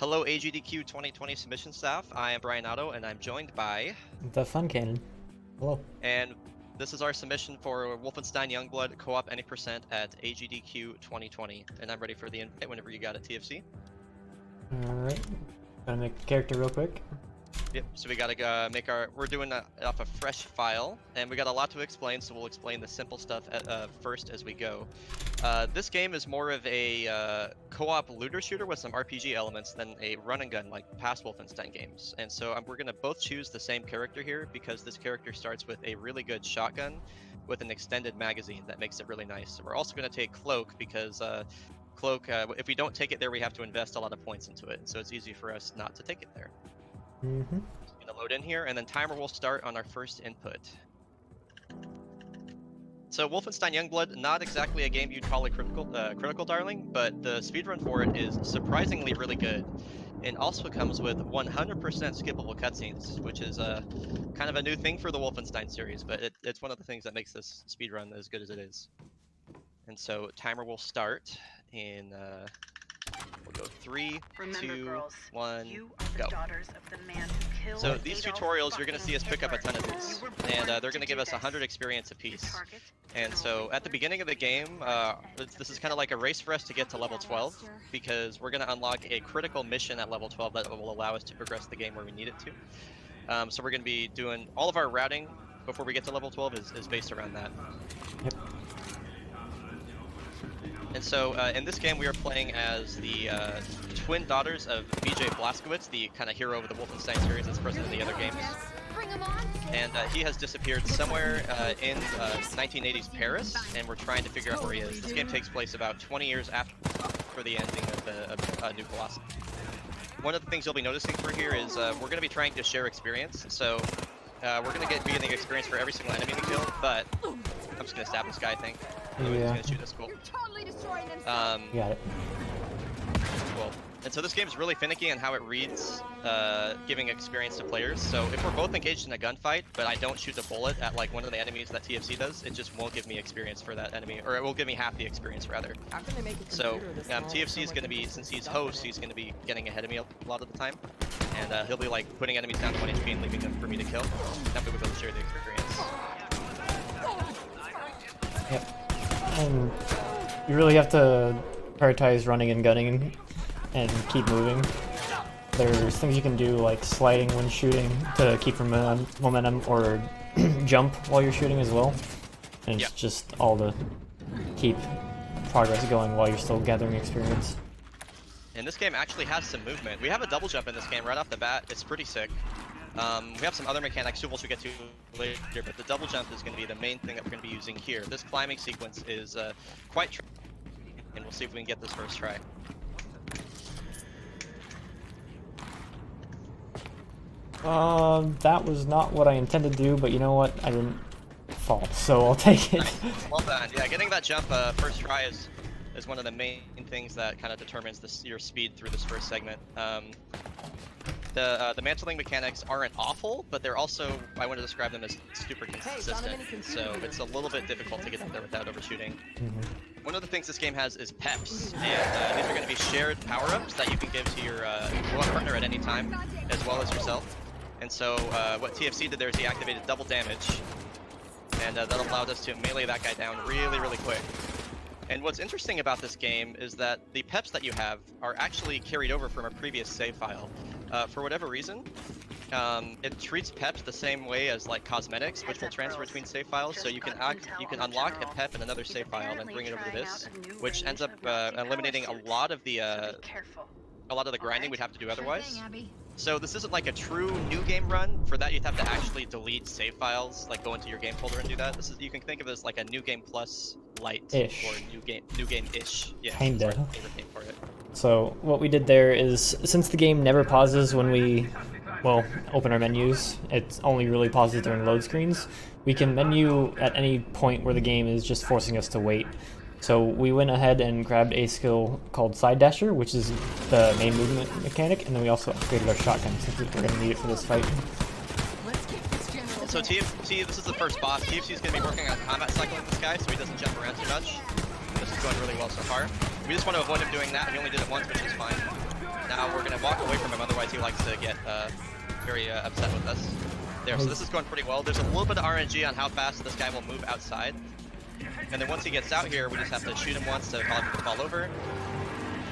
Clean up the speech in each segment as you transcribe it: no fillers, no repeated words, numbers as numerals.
Hello AGDQ 2020 submission staff, I am Brian Otto and I'm joined by... The Fun Cannon. Hello. And this is our submission for Wolfenstein Youngblood co-op any percent at AGDQ 2020. And I'm ready for the invite whenever you got a TFC. Alright. Gotta make the character real quick. Yep, so we gotta make our... We're doing it off a fresh file, and we got a lot to explain, so we'll explain the simple stuff first as we go. This game is more of a co-op looter shooter with some RPG elements than a run and gun like past Wolfenstein games. And so we're gonna both choose the same character here because this character starts with a really good shotgun with an extended magazine that makes it really nice. So we're also gonna take Cloak because Cloak, if we don't take it there, we have to invest a lot of points into it. So it's easy for us not to take it there. Mm-hmm. So I'm gonna load in here, and then timer will start on our first input. So Wolfenstein Youngblood, not exactly a game you'd call a critical darling, but the speedrun for it is surprisingly really good. It also comes with 100% skippable cutscenes, which is kind of a new thing for the Wolfenstein series, but it's one of the things that makes this speedrun as good as it is. And so timer will start in, we'll go 3, Remember, 2, girls, 1, you are the go. daughters of the man who killed So these Adolf tutorials, you're going to see us fucking pick up a ton of Hitler. these, You were and born they're going to to give do us 100 this. experience The apiece. target And is so always at the beginning of the game, this is kind of like a race for us to get to level 12, because we're going to unlock a critical mission at level 12 that will allow us to progress the game where we need it to. So we're going to be doing all of our routing before we get to level 12 is based around that. Yep. And so in this game, we are playing as the twin daughters of BJ Blazkowicz, the kind of hero of the Wolfenstein series that's present in the other games. And he has disappeared somewhere in 1980s Paris, and we're trying to figure out where he is. This game takes place about 20 years after the ending of New Colossus. One of the things you'll be noticing for here is we're going to be trying to share experience. So we're going to be getting experience for every single enemy we kill, but I'm just going to stab this guy, I think. Yeah. He's going to shoot us, cool. Got it. Cool. And so this game is really finicky in how it reads, giving experience to players. So if we're both engaged in a gunfight, but I don't shoot the bullet at like one of the enemies that TFC does, it just won't give me experience for that enemy, or it will give me half the experience rather. So TFC is going to be, since he's host, he's going to be getting ahead of me a lot of the time, and he'll be like putting enemies down to 1 HP and leaving them for me to kill. That way we'll be able to share the experience. Yep. And you really have to prioritize running and gunning and keep moving. There's things you can do like sliding when shooting to keep your momentum, or jump while you're shooting as well. And it's just all to keep progress going while you're still gathering experience. And this game actually has some movement. We have a double jump in this game right off the bat. It's pretty sick. We have some other mechanics too, which we'll get to later, but the double jump is going to be the main thing that we're going to be using here. This climbing sequence is quite tricky, and we'll see if we can get this first try. That was not what I intended to do, but you know what? I didn't fall, so I'll take it. Nice. Well done. Yeah, getting that jump first try is one of the main things that kind of determines your speed through this first segment. The mantling mechanics aren't awful, but they're also, I want to describe them as super consistent, so it's a little bit difficult to get up there without overshooting. Mm-hmm. One of the things this game has is peps, and these are going to be shared power-ups that you can give to your partner at any time, as well as yourself. And so what TFC did there is he activated double damage, and that allowed us to melee that guy down really, really quick. And what's interesting about this game is that the peps that you have are actually carried over from a previous save file. For whatever reason, it treats peps the same way as like cosmetics, which will transfer between save files. So you can unlock a pep in another save file and bring it over to this, which ends up eliminating a lot of the grinding we'd have to do otherwise. So this isn't like a true new game run. For that, you'd have to actually delete save files, like go into your game folder and do that. This is, you can think of it as like a new game plus light-ish, or new game-ish. Yeah, kinda. that's my favorite name for it. So what we did there is, since the game never pauses when we, well, open our menus, it only really pauses during load screens, we can menu at any point where the game is just forcing us to wait. So we went ahead and grabbed a skill called Side Dasher, which is the main movement mechanic, and then we also upgraded our shotgun since we're going to need it for this fight. So TFC, this is the first boss. TFC is going to be working on combat cycling this guy so he doesn't jump around too much. This is going really well so far. We just want to avoid him doing that. He only did it once, which is fine. Now we're gonna walk away from him, otherwise he likes to get very upset with us. There, so this is going pretty well. There's a little bit of RNG on how fast this guy will move outside. And then once he gets out here, we just have to shoot him once to cause him to fall over.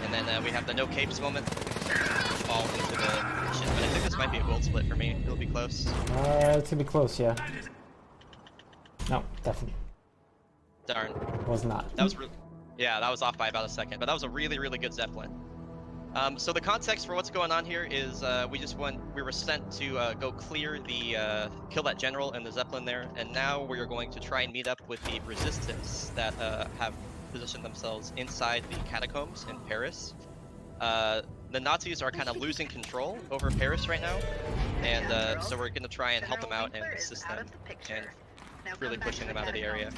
And then we have the no capes moment. Fall into the shit. But I think this might be a gold split for me. It'll be close. It's gonna be close, yeah. No, definitely Darn. was not. That was yeah, that was off by about a second. But that was a really, really good Zeppelin. So the context for what's going on here is we were sent to go clear the kill that general and the Zeppelin there, and now we are going to try and meet up with the resistance that have positioned themselves inside the catacombs in Paris. The Nazis are kind of losing control over Paris right now, and so we're going to try and help them out and assist them and really pushing them out of the area.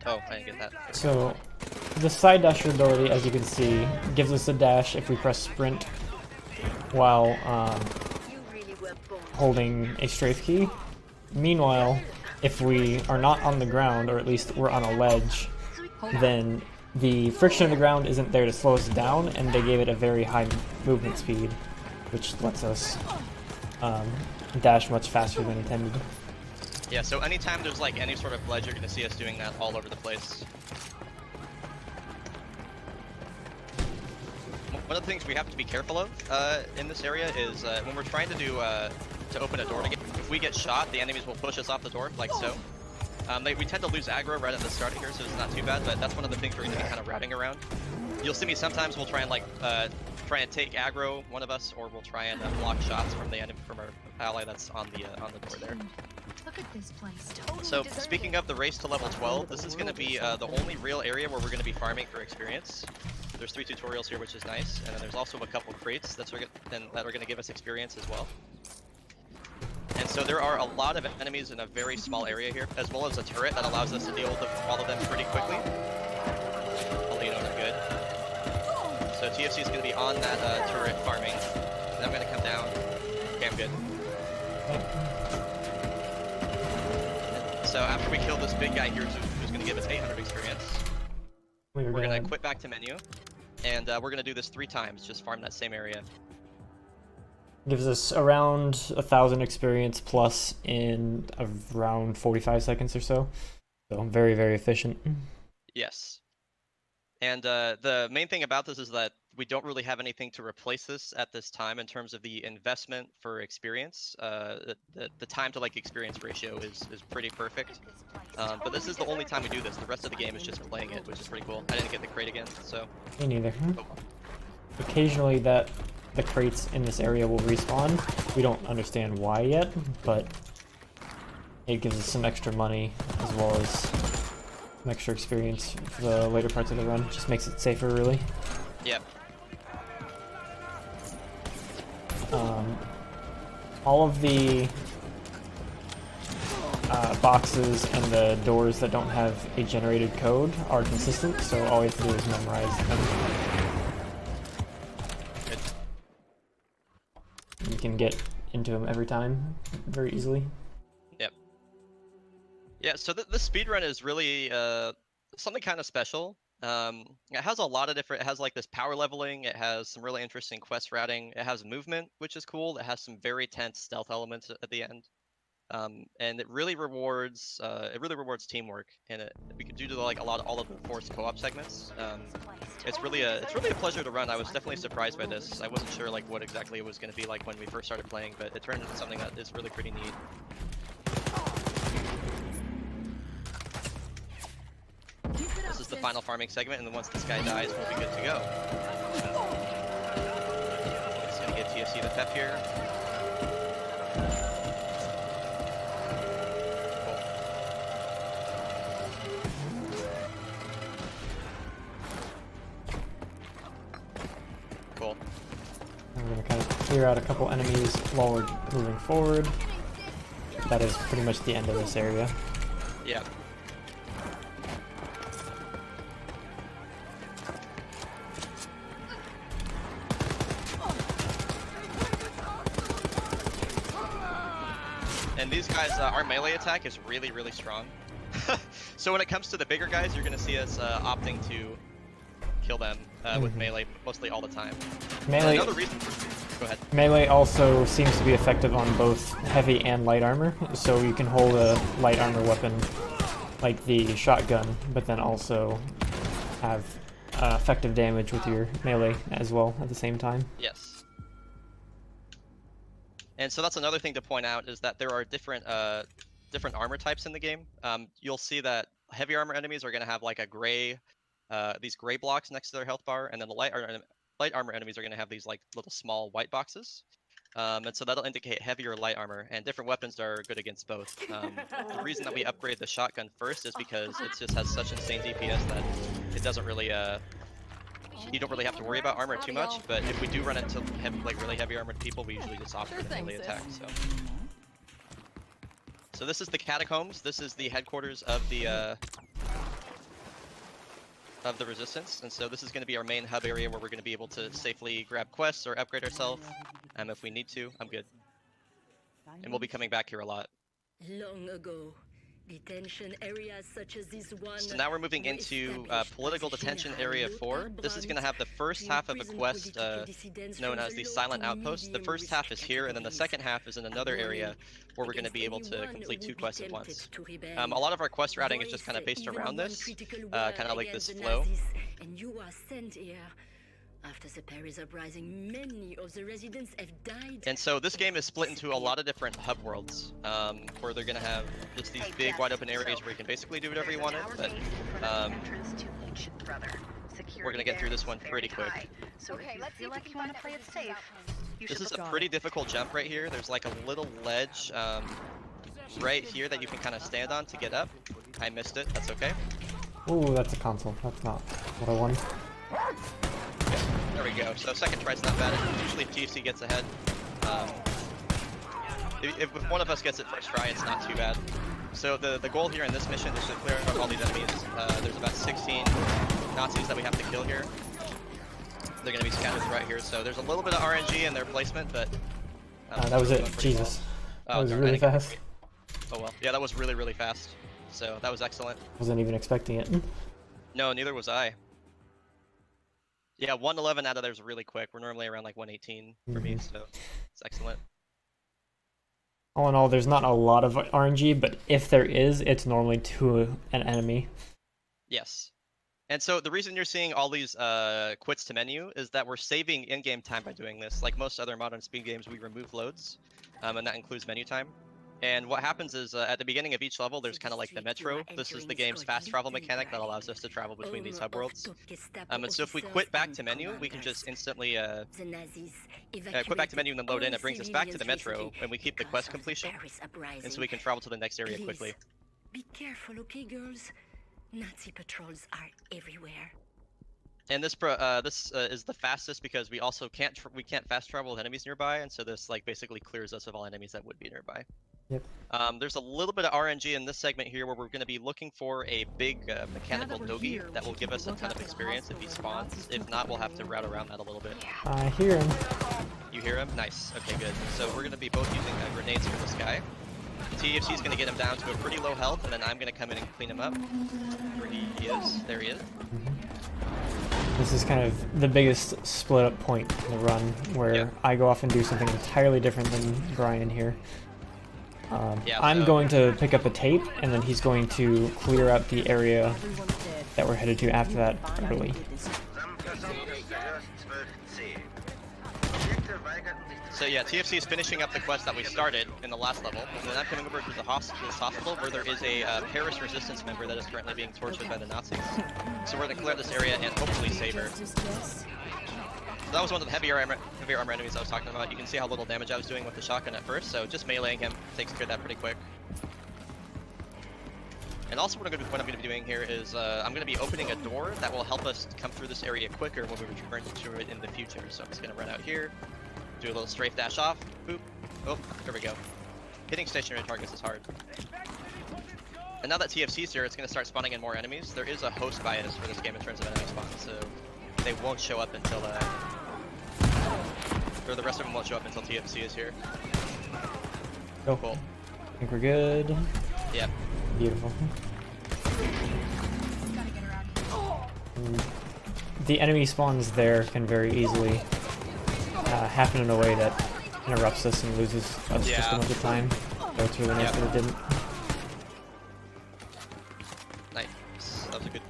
Oh, I didn't get that. So, the side dasher ability, as you can see, gives us a dash if we press sprint while holding a strafe key. Meanwhile, if we are not on the ground, or at least we're on a ledge, then the friction of the ground isn't there to slow us down, and they gave it a very high movement speed, which lets us dash much faster than intended. Yeah, so anytime there's like any sort of ledge, you're gonna see us doing that all over the place. One of the things we have to be careful of in this area is when we're trying to do to open a door to get, if we get shot, the enemies will push us off the door like so. We tend to lose aggro right at the start of here, so it's not too bad, but that's one of the things we're gonna be kind of routing around. You'll see me sometimes we'll try and like try and take aggro, one of us, or we'll try and block shots from the enemy, from our ally that's on the door there. Look at this place. Totally So deserted. speaking of the race to level 12, this is going to be the only real area where we're going to be farming for experience. There's 3 tutorials here, which is nice, and then there's also a couple crates that are going to give us experience as well. And so there are a lot of enemies in a very small area here, as well as a turret that allows us to deal with all of them pretty quickly. I'll let you know they're good. So TFC is going to be on that turret farming, and I'm going to come down. Okay, I'm good. So after we kill this big guy here, who's going to give us 800 experience, we're going to quit back to menu, and we're going to do this 3 times, just farm that same area. Gives us around 1,000 experience plus in around 45 seconds or so. So very, very efficient. Yes. And the main thing about this is that we don't really have anything to replace this at this time in terms of the investment for experience. The time to like experience ratio is pretty perfect. But this is the only time we do this. The rest of the game is just playing it, which is pretty cool. I didn't get the crate again, so. Me neither. Oh. Occasionally the crates in this area will respawn. We don't understand why yet, but it gives us some extra money as well as some extra experience for the later parts of the run. Just makes it safer, really. Yep. All of the boxes and the doors that don't have a generated code are consistent, so all we have to do is memorize them. Good. You can get into them every time very easily. Yep. Yeah, so the speedrun is really something kind of special. It has a lot of different, it has like this power leveling, it has some really interesting quest routing, it has movement, which is cool, it has some very tense stealth elements at the end. And it really rewards teamwork, and due to like all of the forced co-op segments. It's really a pleasure to run. I was definitely surprised by this. I wasn't sure like what exactly it was going to be like when we first started playing, but it turned into something that is really pretty neat. This is the final farming segment, and then once this guy dies, we'll be good to go. Just gonna get TFC the pep here. Cool. And we're going to kind of clear out a couple enemies while we're moving forward. That is pretty much the end of this area. Yeah. And these guys, our melee attack is really, really strong. So when it comes to the bigger guys, you're going to see us opting to kill them with melee mostly all the time. Melee. Another reason. Go ahead. Melee also seems to be effective on both heavy and light armor, so you can hold a light armor weapon like the shotgun, but then also have effective damage with your melee as well at the same time. Yes. And so that's another thing to point out is that there are different armor types in the game. You'll see that heavy armor enemies are going to have like a gray, these gray blocks next to their health bar, and then the light armor enemies are going to have these like little small white boxes. And so that'll indicate heavy or light armor, and different weapons are good against both. The reason that we upgrade the shotgun first is because it just has such insane DPS that it doesn't really, you don't really have to worry about armor too much, but if we do run into really heavy armored people, we usually just opt for the melee attack. So this is the Catacombs. This is the headquarters of the Resistance, and so this is going to be our main hub area where we're going to be able to safely grab quests or upgrade ourselves. If we need to, I'm good. And we'll be coming back here a lot. Long ago, detention areas such as this one. So now we're moving into political detention area 4. This is going to have the first half of a quest known as the Silent Outpost. The first half is here, and then the second half is in another area where we're going to be able to complete 2 quests at once. A lot of our quest routing is just kind of based around this, kind of like this flow. And you are sent here. After the Paris uprising, many of the residents have died. And so this game is split into a lot of different hub worlds, where they're going to have just these big wide open areas where you can basically do whatever you want. But we're going to get through this one pretty quick. Okay, let's feel like you want to play it safe. This is a pretty difficult jump right here. There's like a little ledge right here that you can kind of stand on to get up. I missed it. That's okay. Ooh, that's a console. That's not what I wanted. Okay, there we go. So second try's not bad. Usually if TFC gets ahead, if one of us gets it first try, it's not too bad. So the goal here in this mission is to clear up all these enemies. There's about 16 Nazis that we have to kill here. They're going to be scattered right here. So there's a little bit of RNG in their placement, but that was it. Jesus, that was really fast. Oh well, yeah, that was really fast. So that was excellent. Wasn't even expecting it. No, neither was I. Yeah, 111 out of there is really quick. We're normally around like 118 for me, so it's excellent. All in all, there's not a lot of RNG, but if there is, it's normally to an enemy. Yes. And so the reason you're seeing all these quits to menu is that we're saving in-game time by doing this. Like most other modern speed games, we remove loads, and that includes menu time. And what happens is at the beginning of each level, there's kind of like the metro. This is the game's fast travel mechanic that allows us to travel between these hub worlds. And so if we quit back to menu, we can just instantly quit back to menu and then load in. It brings us back to the metro, and we keep the quest completion. And so we can travel to the next area quickly. Be careful, okay, girls? Nazi patrols are everywhere. And this is the fastest because we also can't fast travel with enemies nearby, and so this like basically clears us of all enemies that would be nearby. Yep. There's a little bit of RNG in this segment here where we're going to be looking for a big mechanical Nogi that will give us a ton of experience if he spawns. If not, we'll have to route around that a little bit. I hear him. You hear him? Nice. Okay, good. So we're going to be both using grenades for this guy. TFC is going to get him down to a pretty low health, and then I'm going to come in and clean him up. Where he is. There he is. This is kind of the biggest split up point in the run, where I go off and do something entirely different than Brian here. I'm going to pick up a tape, and then he's going to clear out the area that we're headed to after that early. So yeah, TFC is finishing up the quest that we started in the last level, and then I'm coming over to this hospital where there is a Paris resistance member that is currently being tortured by the Nazis. So we're going to clear this area and hopefully save her. So that was one of the heavier armor enemies I was talking about. You can see how little damage I was doing with the shotgun at first, so just meleeing him takes care of that pretty quick. And also what I'm going to be doing here is I'm going to be opening a door that will help us come through this area quicker when we return to it in the future. So I'm just going to run out here, do a little strafe dash off, boop, oh, there we go. Hitting stationary targets is hard. And now that TFC's here, it's going to start spawning in more enemies. There is a host bias for this game in terms of enemy spawn, so they won't show up until, or the rest of them won't show up until TFC is here. Go. Cool. I think we're good. Yep. Beautiful. the enemy spawns there can very easily happen in a way that interrupts us and loses us just a bunch of time. So it's really nice that it didn't. Nice. That was a good,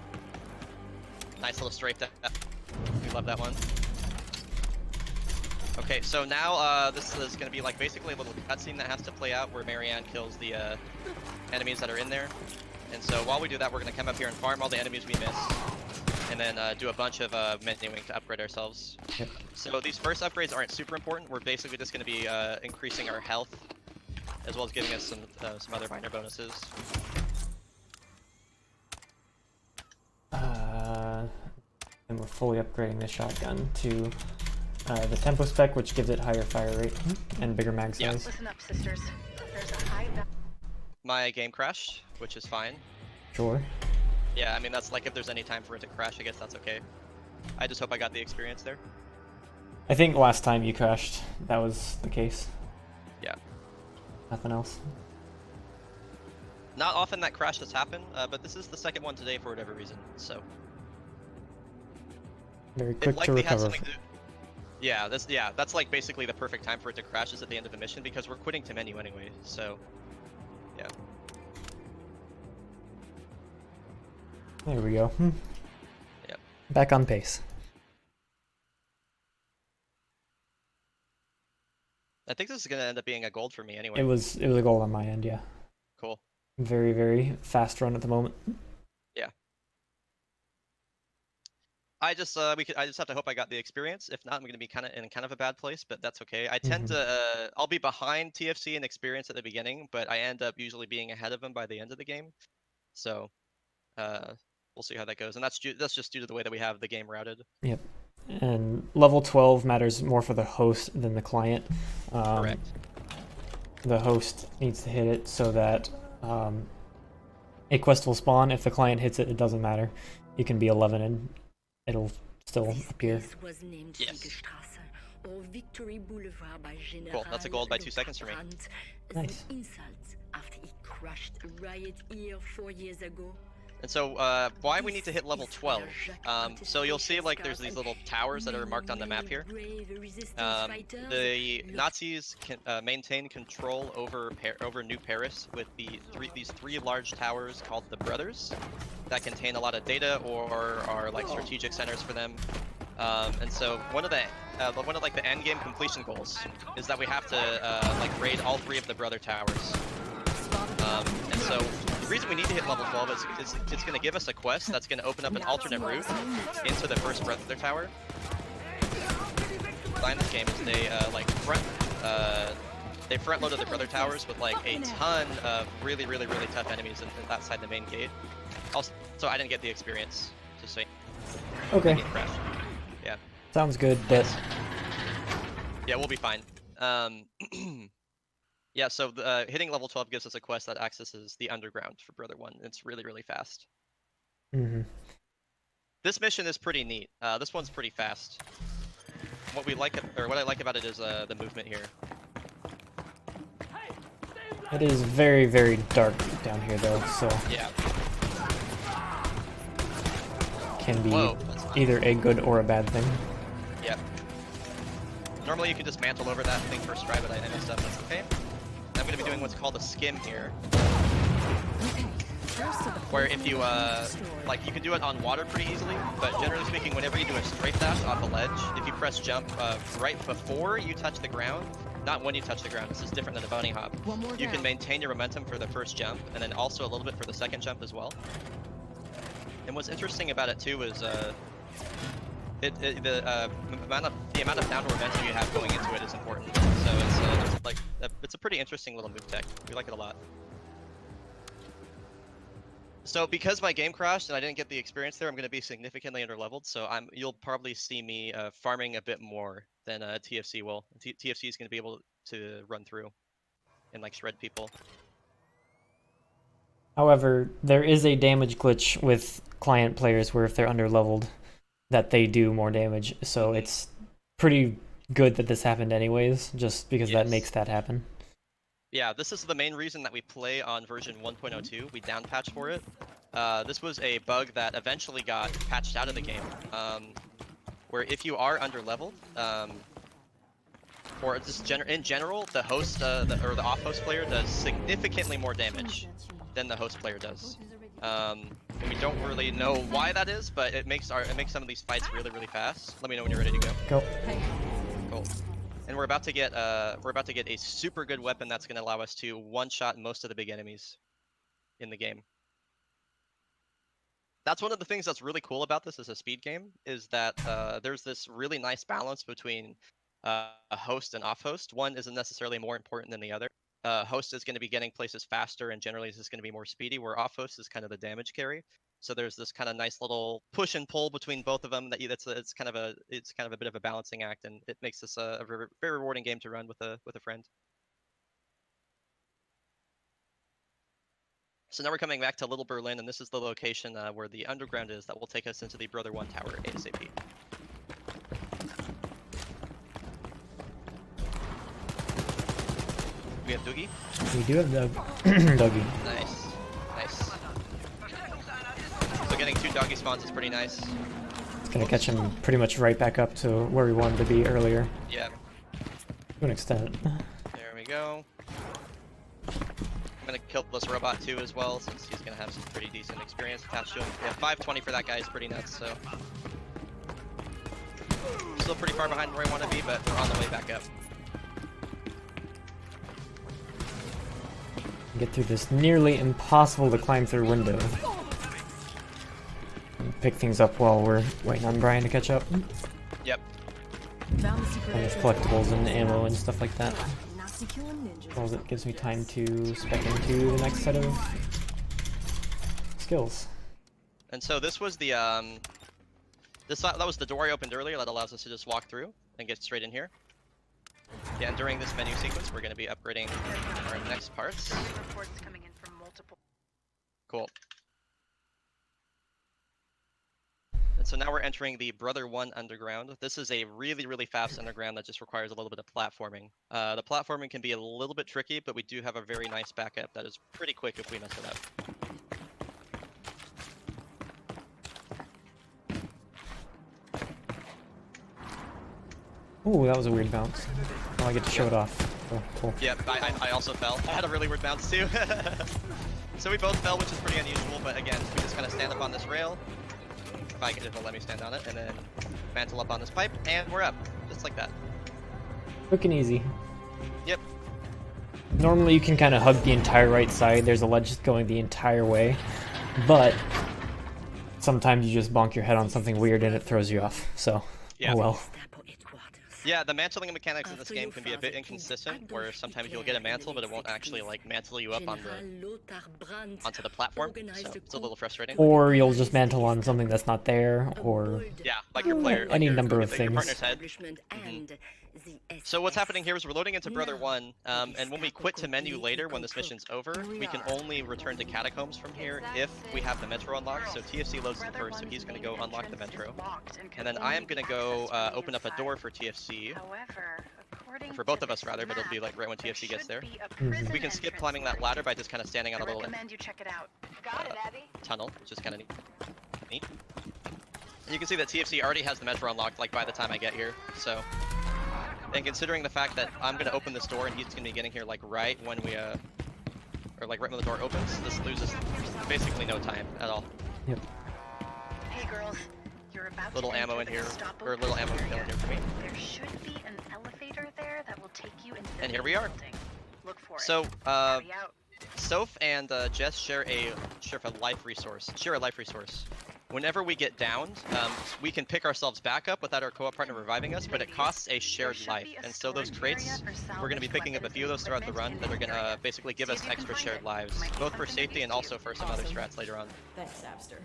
nice little strafe death. We love that one. Okay, so now this is going to be like basically a little cutscene that has to play out where Marianne kills the enemies that are in there. And so while we do that, we're going to come up here and farm all the enemies we missed. And then do a bunch of menuing to upgrade ourselves. Yep. So these first upgrades aren't super important. We're basically just going to be increasing our health, as well as giving us some other minor bonuses. And we're fully upgrading the shotgun to the tempo spec, which gives it higher fire rate and bigger mag size. Listen up, sisters. There's a high My game crashed, which is fine. Sure. Yeah, I mean, that's like if there's any time for it to crash, I guess that's okay. I just hope I got the experience there. I think last time you crashed, that was the case. Yeah. Nothing else. Not often that crashes happen, but this is the second one today for whatever reason, so. Very quick to recover. Yeah, that's like basically the perfect time for it to crash is at the end of a mission because we're quitting to menu anyway, so. Yeah. There we go. Yep. Back on pace. I think this is gonna end up being a gold for me anyway. It was a goal on my end, yeah. Cool. Very, very fast run at the moment. Yeah. I just have to hope I got the experience. If not, I'm gonna be in kind of a bad place, but that's okay. I tend to I'll be behind TFC in experience at the beginning, but I end up usually being ahead of them by the end of the game. So we'll see how that goes, and that's just due to the way that we have the game routed. Yep. And level 12 matters more for the host than the client. Correct. The host needs to hit it so that a quest will spawn. If the client hits it, it doesn't matter. You can be 11 and it'll still appear. Yes. Cool. That's a gold by 2 seconds for me. Nice. After he crashed a riot here 4 years ago. And so why we need to hit level 12. So you'll see like there's these little towers that are marked on the map here. The Nazis can maintain control over New Paris with these three large towers called the Brothers that contain a lot of data or are like strategic centers for them. And so one of the end game completion goals is that we have to like raid all 3 of the Brother towers. And so the reason we need to hit level 12 is it's going to give us a quest that's going to open up an alternate route into the first Brother Tower. Behind this game is they front loaded the Brother Towers with like a ton of really tough enemies that side the main gate. Also, so I didn't get the experience to say. Okay. Yeah. Sounds good, but yeah, we'll be fine. Yeah, so hitting level 12 gives us a quest that accesses the underground for Brother 1. It's really fast. This mission is pretty neat. This one's pretty fast. What I like about it is the movement here. it is very dark down here though, so Yeah. can be either a good or a bad thing. Yep. Normally you can just mantle over that thing first try, but I messed up. That's okay. I'm going to be doing what's called a skim here. Where if you, like, you can do it on water pretty easily, but generally speaking, whenever you do a strafe dash off a ledge, if you press jump right before you touch the ground, not when you touch the ground, this is different than a bunny hop, you can maintain your momentum for the first jump, and then also a little bit for the second jump as well. And what's interesting about it too is, the amount of downward momentum you have going into it is important. So it's a pretty interesting little move tech. We like it a lot. So because my game crashed and I didn't get the experience there, I'm going to be significantly underleveled. So you'll probably see me farming a bit more than TFC will. TFC is going to be able to run through and like shred people. However, there is a damage glitch with client players where if they're underleveled, that they do more damage. So it's pretty good that this happened anyways, just because that makes that happen. Yeah, this is the main reason that we play on version 1.02. We downpatched for it. This was a bug that eventually got patched out of the game. where if you are under leveled, or just in general, the host or the off-host player does significantly more damage than the host player does. And we don't really know why that is, but it makes some of these fights really, really fast. Let me know when you're ready to go. Go. Cool. And we're about to get a super good weapon that's going to allow us to one-shot most of the big enemies in the game. That's one of the things that's really cool about this as a speed game, is that there's this really nice balance between a host and off-host. One isn't necessarily more important than the other. Host is going to be getting places faster and generally is going to be more speedy, where off-host is kind of the damage carry. So there's this kind of nice little push and pull between both of them. It's kind of a bit of a balancing act, and it makes this a very rewarding game to run with a friend. So now we're coming back to Little Berlin, and this is the location where the underground is that will take us into the Brother 1 tower ASAP. We have Doogie. We do have Dougie. Nice. Nice. So getting 2 doggy spawns is pretty nice. It's gonna catch him pretty much right back up to where we wanted to be earlier. Yeah. To an extent. There we go. I'm gonna kill this robot too as well, since he's gonna have some pretty decent experience attached to him. Yeah, 520 for that guy is pretty nuts, so. Still pretty far behind where I want to be, but we're on the way back up. Get through this nearly impossible to climb through window. And pick things up while we're waiting on Brian to catch up. Yep. And there's collectibles and ammo and stuff like that. Well, it gives me time to spec into the next set of skills. And so this was the that was the door I opened earlier that allows us to just walk through and get straight in here. Yeah, and during this menu sequence, we're going to be upgrading our next parts. Reports coming in from multiple. Cool. And so now we're entering the Brother 1 underground. This is a really, really fast underground that just requires a little bit of platforming. The platforming can be a little bit tricky, but we do have a very nice backup that is pretty quick if we mess it up. Ooh, that was a weird bounce. Oh, I get to show it off. Oh, cool. Yep, I also fell. I had a really weird bounce too. So we both fell, which is pretty unusual, but again, we just kind of stand up on this rail. If it'll let me stand on it, and then mantle up on this pipe, and we're up. Just like that. Quick and easy. Yep. Normally you can kind of hug the entire right side. There's a ledge going the entire way. But sometimes you just bonk your head on something weird and it throws you off. So, yeah. Oh well. Yeah, the mantling mechanics in this game can be a bit inconsistent, where sometimes you'll get a mantle, but it won't actually like mantle you up on onto the platform, so it's a little frustrating. Or you'll just mantle on something that's not there, or yeah, like your player, any like number of your things. partner's head. So what's happening here is we're loading into Brother 1, and when we quit to menu later, when this mission's over, we can only return to Catacombs from here if we have the Metro unlocked. So TFC loads it first, so he's going to go unlock the Metro. And then I am going to go open up a door for TFC. For both of us, rather, but it'll be like right when TFC gets there. We can skip climbing that ladder by just kind of standing on a little tunnel, which is kind of neat. And you can see that TFC already has the Metro unlocked, like by the time I get here, so... And considering the fact that I'm gonna open this door and he's gonna be getting here like right when we or like right when the door opens, this loses basically no time at all. Yep. Hey girls, you're about little to ammo in enter here, the or little ammo refill in here for me. There should be an elevator there that will take you into And the here we are. building. Look for So it. Hurry out. Soph and Jess share a life resource. Whenever we get downed, we can pick ourselves back up without our co-op partner reviving us, but it costs a shared life. And so those crates, we're going to be picking up a few of those throughout the run that are going to basically give us extra shared lives, both for safety and also for some other strats later on. Thanks, Abster.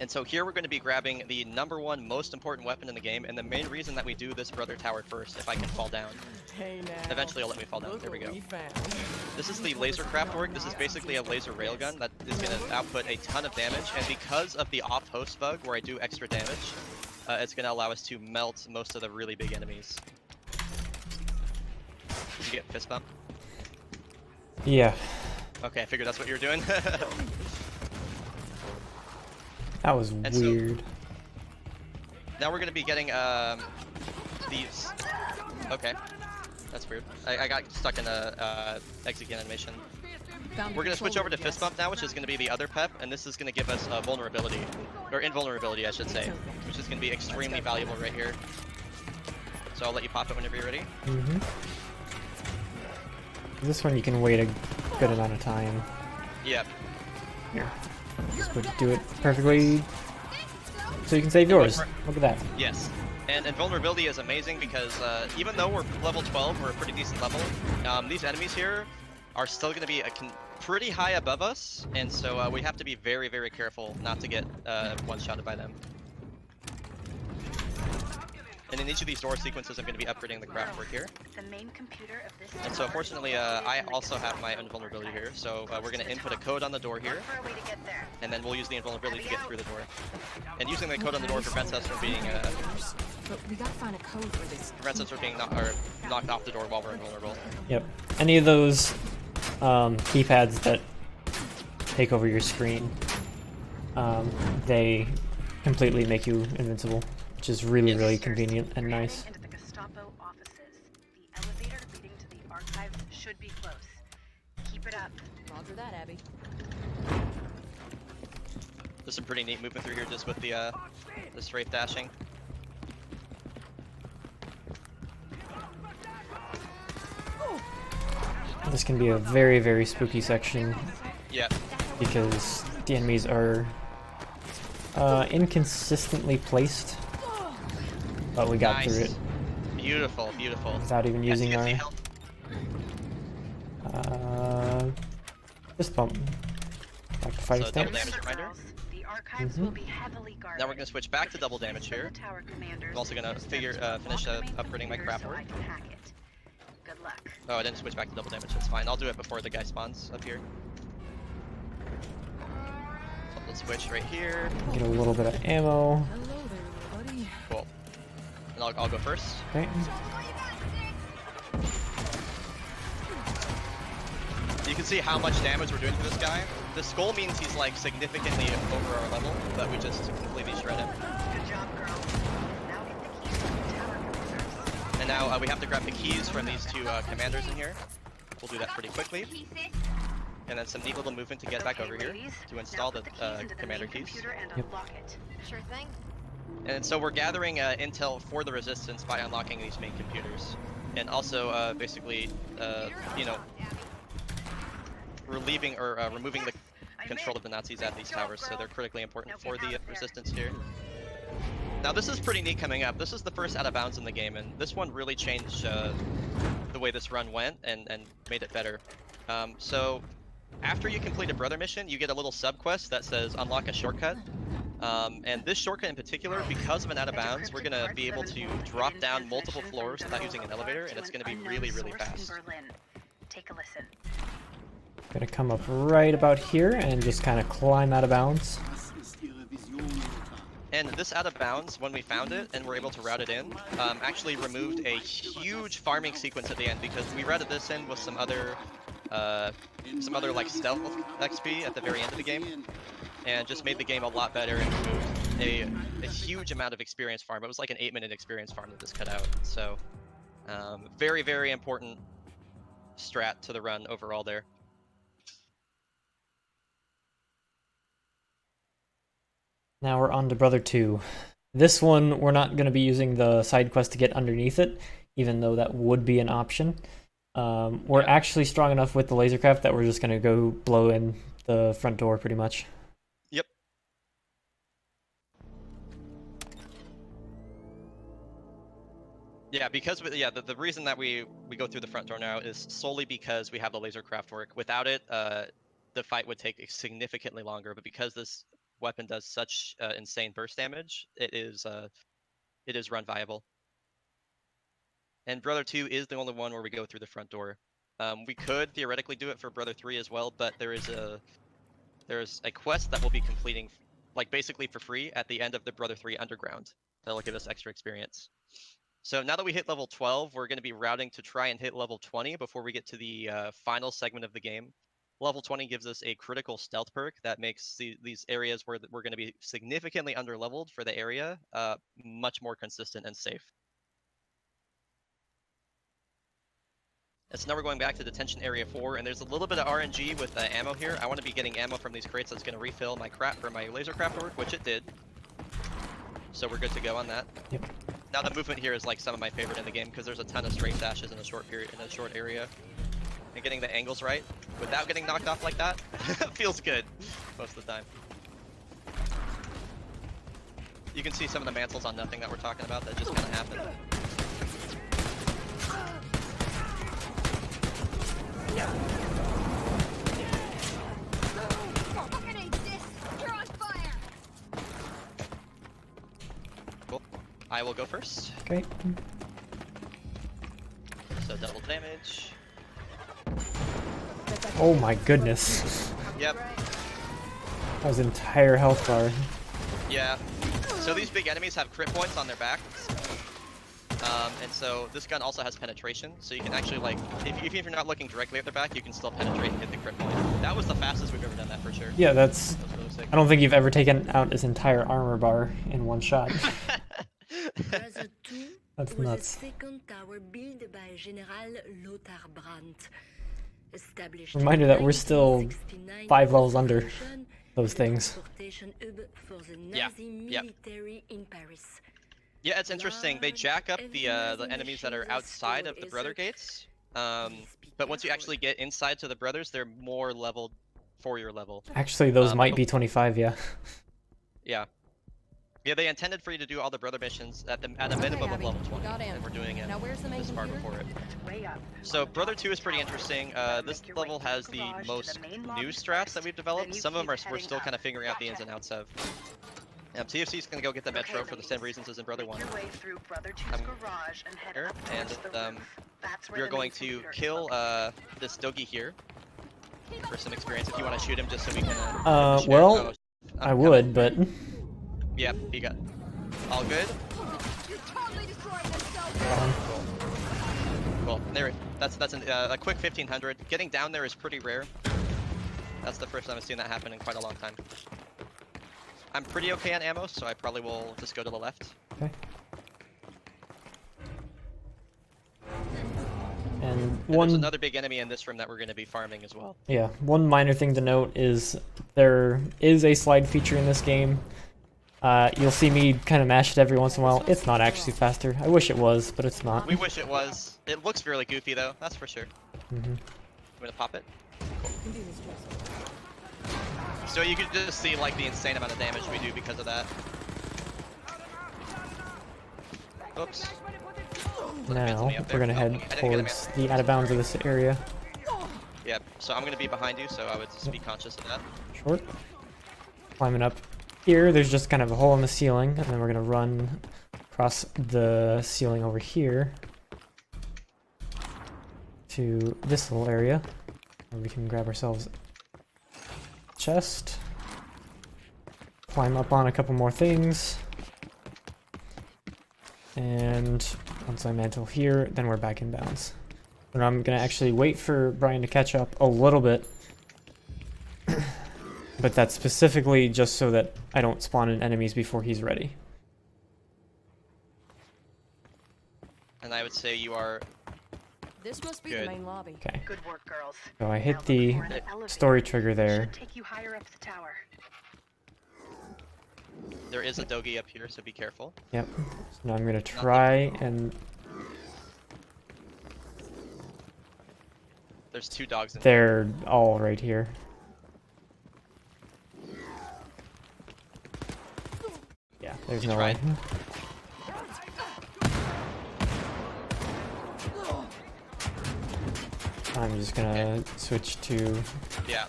And so here we're going to be grabbing the #1 most important weapon in the game, and the main reason that we do this Brother Tower first, if I can fall down. Hey now. Eventually it'll let me fall down. There we go. This is the laser craft org. This is basically a laser railgun that is going to output a ton of damage, and because of the off-host bug where I do extra damage, it's going to allow us to melt most of the really big enemies. Did you get fist bump? Yeah. Okay, I figured that's what you were doing. That was weird. Now we're gonna be getting these. Okay, that's weird. I got stuck in a execute animation. We're gonna switch over to fist bump now, which is gonna be the other pep, and this is gonna give us vulnerability, or invulnerability, I should say, which is gonna be extremely valuable right here. So I'll let you pop it whenever you're ready. Mm-hmm. This one you can wait a good amount of time. Yep. Here. Just would do it perfectly so you can save yours. Look at that. Yes. And invulnerability is amazing because even though we're level 12, we're a pretty decent level, these enemies here are still going to be pretty high above us, and so we have to be very, very careful not to get one-shotted by them. And in each of these door sequences, I'm going to be upgrading the craftwork here. The main computer of this And so fortunately, I also have my invulnerability here, so we're going to input a code on the door here, for a way to get there. and then we'll use the invulnerability to get through the door. And using the code on the door prevents us from being But we gotta find a code for this. knocked off the door while we're invulnerable. Yep. Any of those keypads that take over your screen, they completely make you invincible, which is really, really convenient and nice. Into the Gestapo offices. The elevator leading to the archives should be close. Keep it up. Roger that, Abby. There's some pretty neat movement through here just with the strafe dashing. This can be a very, very spooky section Yeah. because the enemies are inconsistently placed, but we got through it Beautiful, beautiful. without even using our health. fist bump. Back to fighting So double stance. damage reminder. The archives will be heavily guarded. Now we're going to switch back to double damage here. The tower commanders I'm also going to finish upgrading my craft work. so I can hack it. Good luck. Oh, I didn't switch back to double damage. That's fine. I'll do it before the guy spawns up here. So let's switch right here. Get a little bit of ammo. Hello there, buddy. Cool. And I'll go first. Okay. You can see how much damage we're doing to this guy. The skull means he's like significantly over our level, but we just completely shred him. Good job, girl. Now get the keys from the tower commanders. And now we have to grab the keys from these two commanders in here. We'll do that pretty quickly. And then some neat little movement to get back Okay, over here ladies, to install now the put keys into commander main keys. computer and Yep. unlock it. Sure thing. And so we're gathering intel for the resistance by unlocking these main computers. And also basically, you know, relieving or removing the control of the Nazis at these towers, so they're critically important for the resistance here. Now this is pretty neat coming up. This is the first out of bounds in the game, and this one really changed the way this run went and made it better. So after you complete a brother mission, you get a little sub quest that says unlock a shortcut. And this shortcut in particular, because of an out of bounds, we're gonna be able to drop down multiple floors without using an elevator, and it's gonna be really, really fast. Take a listen. Gonna come up right about here and just kind of climb out of bounds. And this out of bounds, when we found it and were able to route it in, actually removed a huge farming sequence at the end, because we routed this in with some other like stealth XP at the very end of the game, and just made the game a lot better and removed a huge amount of experience farm. It was like an 8-minute experience farm that this cut out. So very, very important strat to the run overall there. Now we're on to Brother 2. This one, we're not going to be using the side quest to get underneath it, even though that would be an option. We're actually strong enough with the lasercraft that we're just going to go blow in the front door pretty much. Yep. Yeah, because the reason that we go through the front door now is solely because we have the lasercraft work. Without it, the fight would take significantly longer, but because this weapon does such insane burst damage, it is run viable. And Brother 2 is the only one where we go through the front door. We could theoretically do it for Brother 3 as well, but there's a quest that we'll be completing, like basically for free at the end of the Brother 3 Underground. That'll give us extra experience. So now that we hit level 12, we're going to be routing to try and hit level 20 before we get to the final segment of the game, level 20 gives us a critical stealth perk that makes these areas where we're going to be significantly underleveled for the area much more consistent and safe. And so now we're going back to detention area 4, and there's a little bit of RNG with ammo here. I want to be getting ammo from these crates that's going to refill my crap for my laser craft work, which it did. So we're good to go on that. Yep. Now the movement here is like some of my favorite in the game because there's a ton of straight dashes in a short period, in a short area. And getting the angles right without getting knocked off like that feels good most of the time. You can see some of the mantles on nothing that we're talking about that just kind of happen. Cool. I will go first. Okay. So double damage. Oh my goodness. Yep. That was entire health bar. Yeah. So these big enemies have crit points on their backs. And so this gun also has penetration, so you can actually, like, if you're not looking directly at their back, you can still penetrate and hit the crit point. That was the fastest we've ever done that for sure. Yeah, that's... That was really sick. I don't think you've ever taken out his entire armor bar in one shot. Brother 2 That's was nuts. a second tower built by General Lothar Brandt. Established Reminder that we're still 1969 5 levels under Constitution, those things. transportation hub for the Yeah, Nazi yep. military in Paris. Yeah, it's interesting. They jack up the enemies that are outside of the brother gates. But once you actually get inside to the brothers, they're more leveled for your level. Actually, those might be 25, yeah. Yeah. Yeah, they intended for you to do all the brother missions at a minimum of Abby. level 20, Got in. and we're doing it Now where's the main this far computer? before it. It's way up. So Brother 2 is pretty interesting. This level has the most new strats that we've developed. Some of them we're still kind of figuring out the ins and outs of. TFC is going to go get the metro for the same reasons as in Brother 1. Make your way through Brother 2's garage and head Here, up towards the and roof. That's where we're the going main to computer is kill located. this doggy here for some experience. If you want to shoot him, just so we can. Well, oh, I I'm would, but... Yep, you got. All good. Cool. There. That's a quick 1500. Getting down there is pretty rare. That's the first time I've seen that happen in quite a long time. I'm pretty okay on ammo, so I probably will just go to the left. Okay. And And one... there's another big enemy in this room that we're going to be farming as well. Yeah, one minor thing to note is there is a slide feature in this game. You'll see me kind of mash it every once in a while. It's not actually faster. I wish it was, but it's not. We wish it was. It looks really goofy though, that's for sure. Mm-hmm. I'm gonna pop it. So you can just see like the insane amount of damage we do because of that. Oops. Now, we're gonna head towards the out of bounds of this area. Yep, so I'm gonna be behind you, so I would just be conscious of that. Short. Climbing up here, there's just kind of a hole in the ceiling, and then we're gonna run across the ceiling over here to this little area where we can grab ourselves a chest, climb up on a couple more things, and once I mantle here, then we're back in bounds. And I'm gonna actually wait for Brian to catch up a little bit, but that's specifically just so that I don't spawn in enemies before he's ready. And I would say you are This must be Good. the main lobby. Okay, Good work, girls. so I Now hit look the for an elevator. story trigger there. Should take you higher up the tower. there is a doggy up here, so be careful. Yep. So now I'm gonna try and There's 2 dogs in they're all right here. Yeah, there's You no way. tried. I'm just gonna switch to Yeah.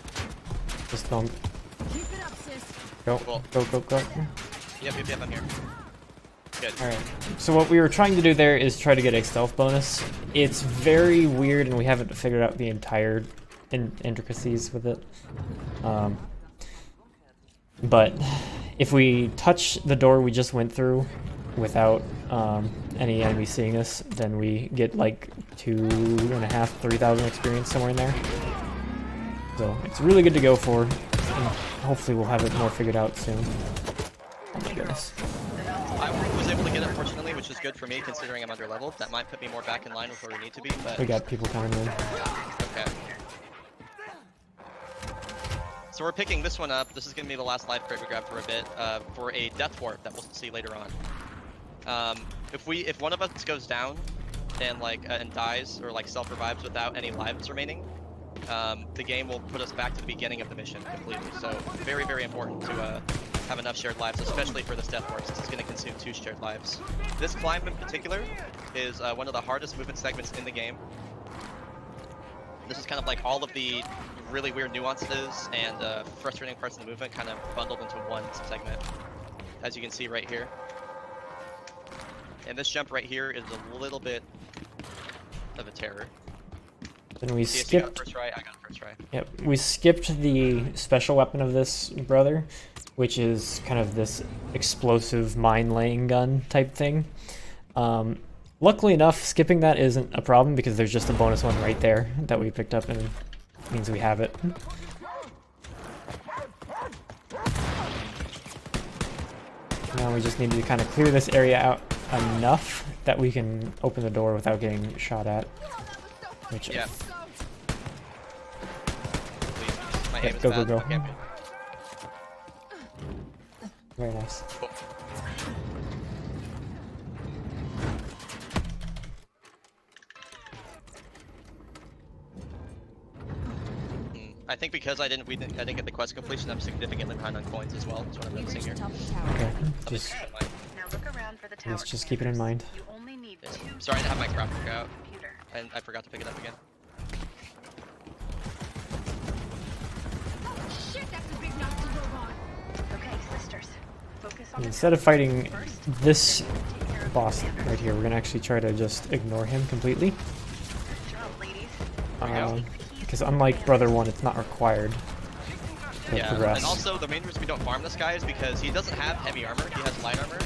just don't Keep it up, sis. go, Cool. go. Yep, I'm here. Good. Alright, so what we were trying to do there is try to get a stealth bonus. It's very weird and we haven't figured out the entire intricacies with it. But if we touch the door we just went through without any enemy seeing us, then we get like 2,500, 3,000 experience somewhere in there. So it's really good to go for, and hopefully we'll have it more figured out soon. Oh my goodness. I was able to get it fortunately, which is good for me considering I'm under leveled. That might put me more back in line with where we need to be, but... We got people coming in. Okay. So we're picking this one up. This is going to be the last life crate we grab for a bit, for a death warp that we'll see later on. If one of us goes down and and dies or like self revives without any lives remaining, the game will put us back to the beginning of the mission completely. So very, very important to have enough shared lives, especially for this death warp, since it's going to consume 2 shared lives. This climb in particular is one of the hardest movement segments in the game. This is kind of like all of the really weird nuances and frustrating parts of the movement kind of bundled into one segment, as you can see right here. And this jump right here is a little bit of a terror. Then we TSC got skipped. it first try, I got it first try. Yep, we skipped the special weapon of this brother, which is kind of this explosive mine-laying gun type thing. Luckily enough, skipping that isn't a problem because there's just a bonus one right there that we picked up and it means we have it. Now we just need to kind of clear this area out enough that we can open the door without getting shot at. Which Yeah. Please, my aim is go, bad. go, go. Okay. Very nice. Cool. I think because I didn't get the quest completion, I'm significantly behind on coins as well. That's what I'm We noticing reached here. the top of the tower. Okay, just Now look around for the tower. let's just keep it in mind. You only need Yeah. 2 Sorry, I didn't have my graphic out, computer. and I forgot to pick it up again. Shit, that's a big Nazi robot. Okay, sisters. Focus on the Instead of fighting first. this Take care of boss the damage. right here, we're gonna actually try to just ignore him completely. Good job, ladies. Because unlike Brother 1, it's not required to Yeah, progress. and also the main reason we don't farm this guy is because he doesn't have heavy armor, he has light armor.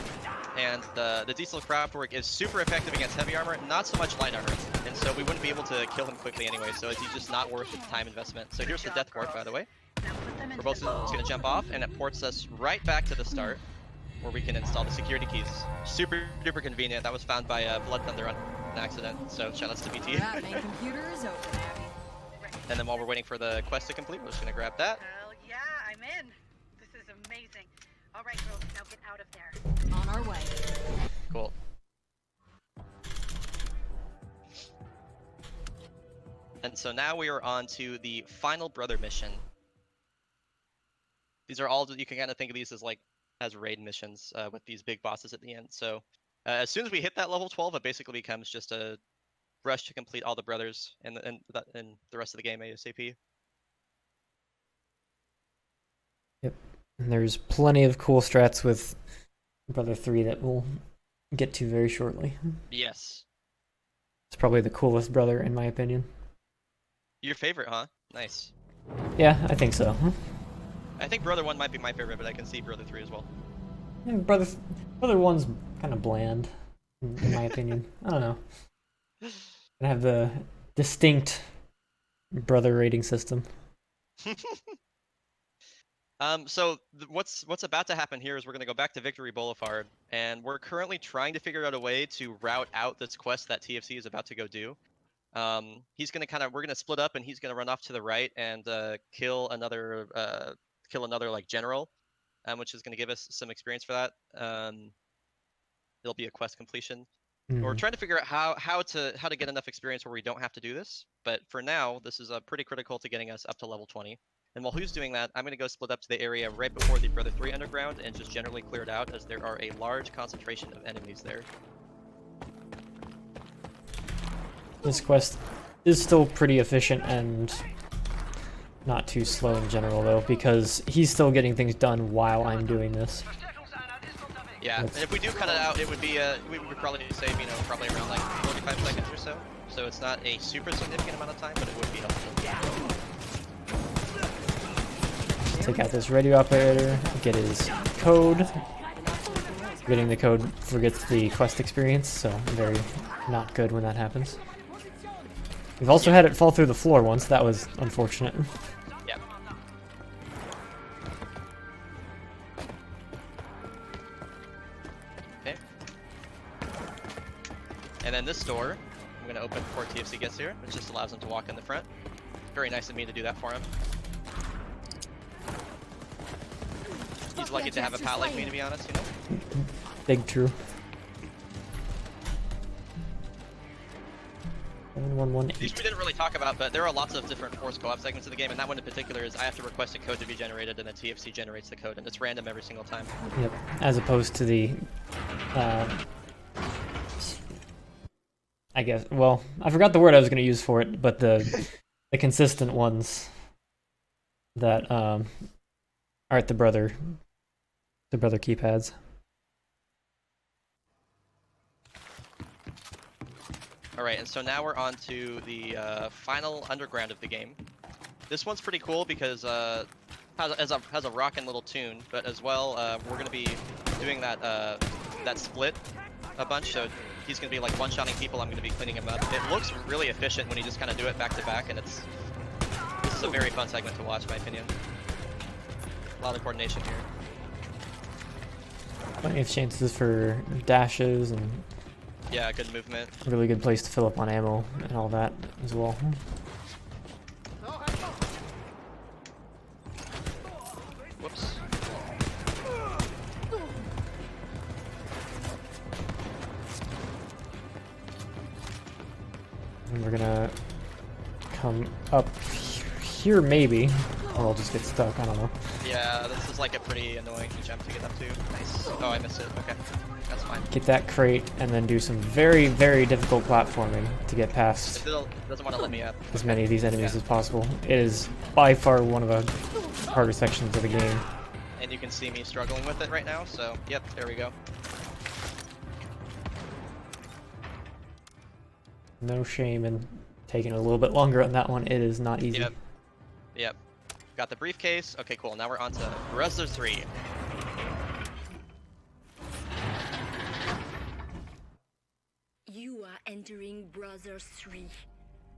And the diesel craftwork is super effective against heavy armor, not so much light armor. And so we wouldn't be able to kill him quickly anyway, so it's just not worth the time investment. So here's the death port, by the way. Now put them We're into both the just gonna jump off, and it ports us right back to the start, where we can install the security keys. Super duper convenient. That was found by Blood Thunder on an accident, so shoutouts to BT. That main computer is open, Abby. And then while we're waiting for the quest to complete, we're just gonna grab that. Hell yeah, I'm in. This is amazing. All right, girls, now get out of there. On our way. Cool. And so now we are on to the final brother mission. These are all, you can kind of think of these as raid missions with these big bosses at the end. So as soon as we hit that level 12, it basically becomes just a rush to complete all the brothers and the rest of the game ASAP. Yep. And there's plenty of cool strats with Brother 3 that we'll get to very shortly. Yes. It's probably the coolest brother in my opinion. Your favorite, huh? Nice. Yeah, I think so. I think Brother 1 might be my favorite, but I can see Brother 3 as well. Yeah, Brother 1's kind of bland, in my opinion. I don't know. I have the distinct brother rating system. So what's about to happen here is we're going to go back to Victory Boulevard, and we're currently trying to figure out a way to route out this quest that TFC is about to go do. He's going to we're going to split up, and he's going to run off to the right and kill another general, which is going to give us some experience for that. It'll be a quest completion. We're trying to figure out how to get enough experience where we don't have to do this. But for now, this is pretty critical to getting us up to level 20. And while who's doing that, I'm going to go split up to the area right before the Brother 3 underground and just generally clear it out, as there are a large concentration of enemies there. This quest is still pretty efficient and not too slow in general though, because he's still getting things done while I'm doing this. Yeah, and if we do cut it out, it would be we would probably save, probably around like 45 seconds or so. So it's not a super significant amount of time, but it would be helpful. Take out this radio operator, get his code. Getting the code forgets the quest experience, so very not good when that happens. We've also had it fall through the floor once, that was unfortunate. this door, I'm gonna open before TFC gets here, which just allows him to walk in the front. Very nice of me to do that for him. He's lucky to have a pal like me, to be honest, you know? Big true. 111. These we didn't really talk about, but there are lots of different force co-op segments of the game, and that one in particular is I have to request a code to be generated, and then TFC generates the code, and it's random every single time. Yep. As opposed to the, I guess. Well, I forgot the word I was going to use for it, but the consistent ones that are at the brother keypads. Alright, and so now we're on to the final underground of the game. This one's pretty cool because has a rockin' little tune, but as well we're going to be doing that split a bunch, so he's going to be like one-shotting people, I'm going to be cleaning him up. It looks really efficient when you just kind of do it back to back, and this is a very fun segment to watch, in my opinion. A lot of coordination here. Plenty of chances for dashes and yeah, good movement. really good place to fill up on ammo and all that as well. Whoops. And we're gonna come up here maybe, or I'll just get stuck, I don't know. Yeah, this is like a pretty annoying jump to get up to. Nice. Oh, I missed it. Okay. That's fine. Get that crate and then do some very, very difficult platforming to get past It doesn't want to let me up. as many of these enemies as possible. It is by far one of the harder sections of the game. And you can see me struggling with it right now, so yep, there we go. No shame in taking a little bit longer on that one. It is not easy. Yep. Yep. Got the briefcase. Okay, cool. Now we're on to Brother 3. You are entering Brother 3,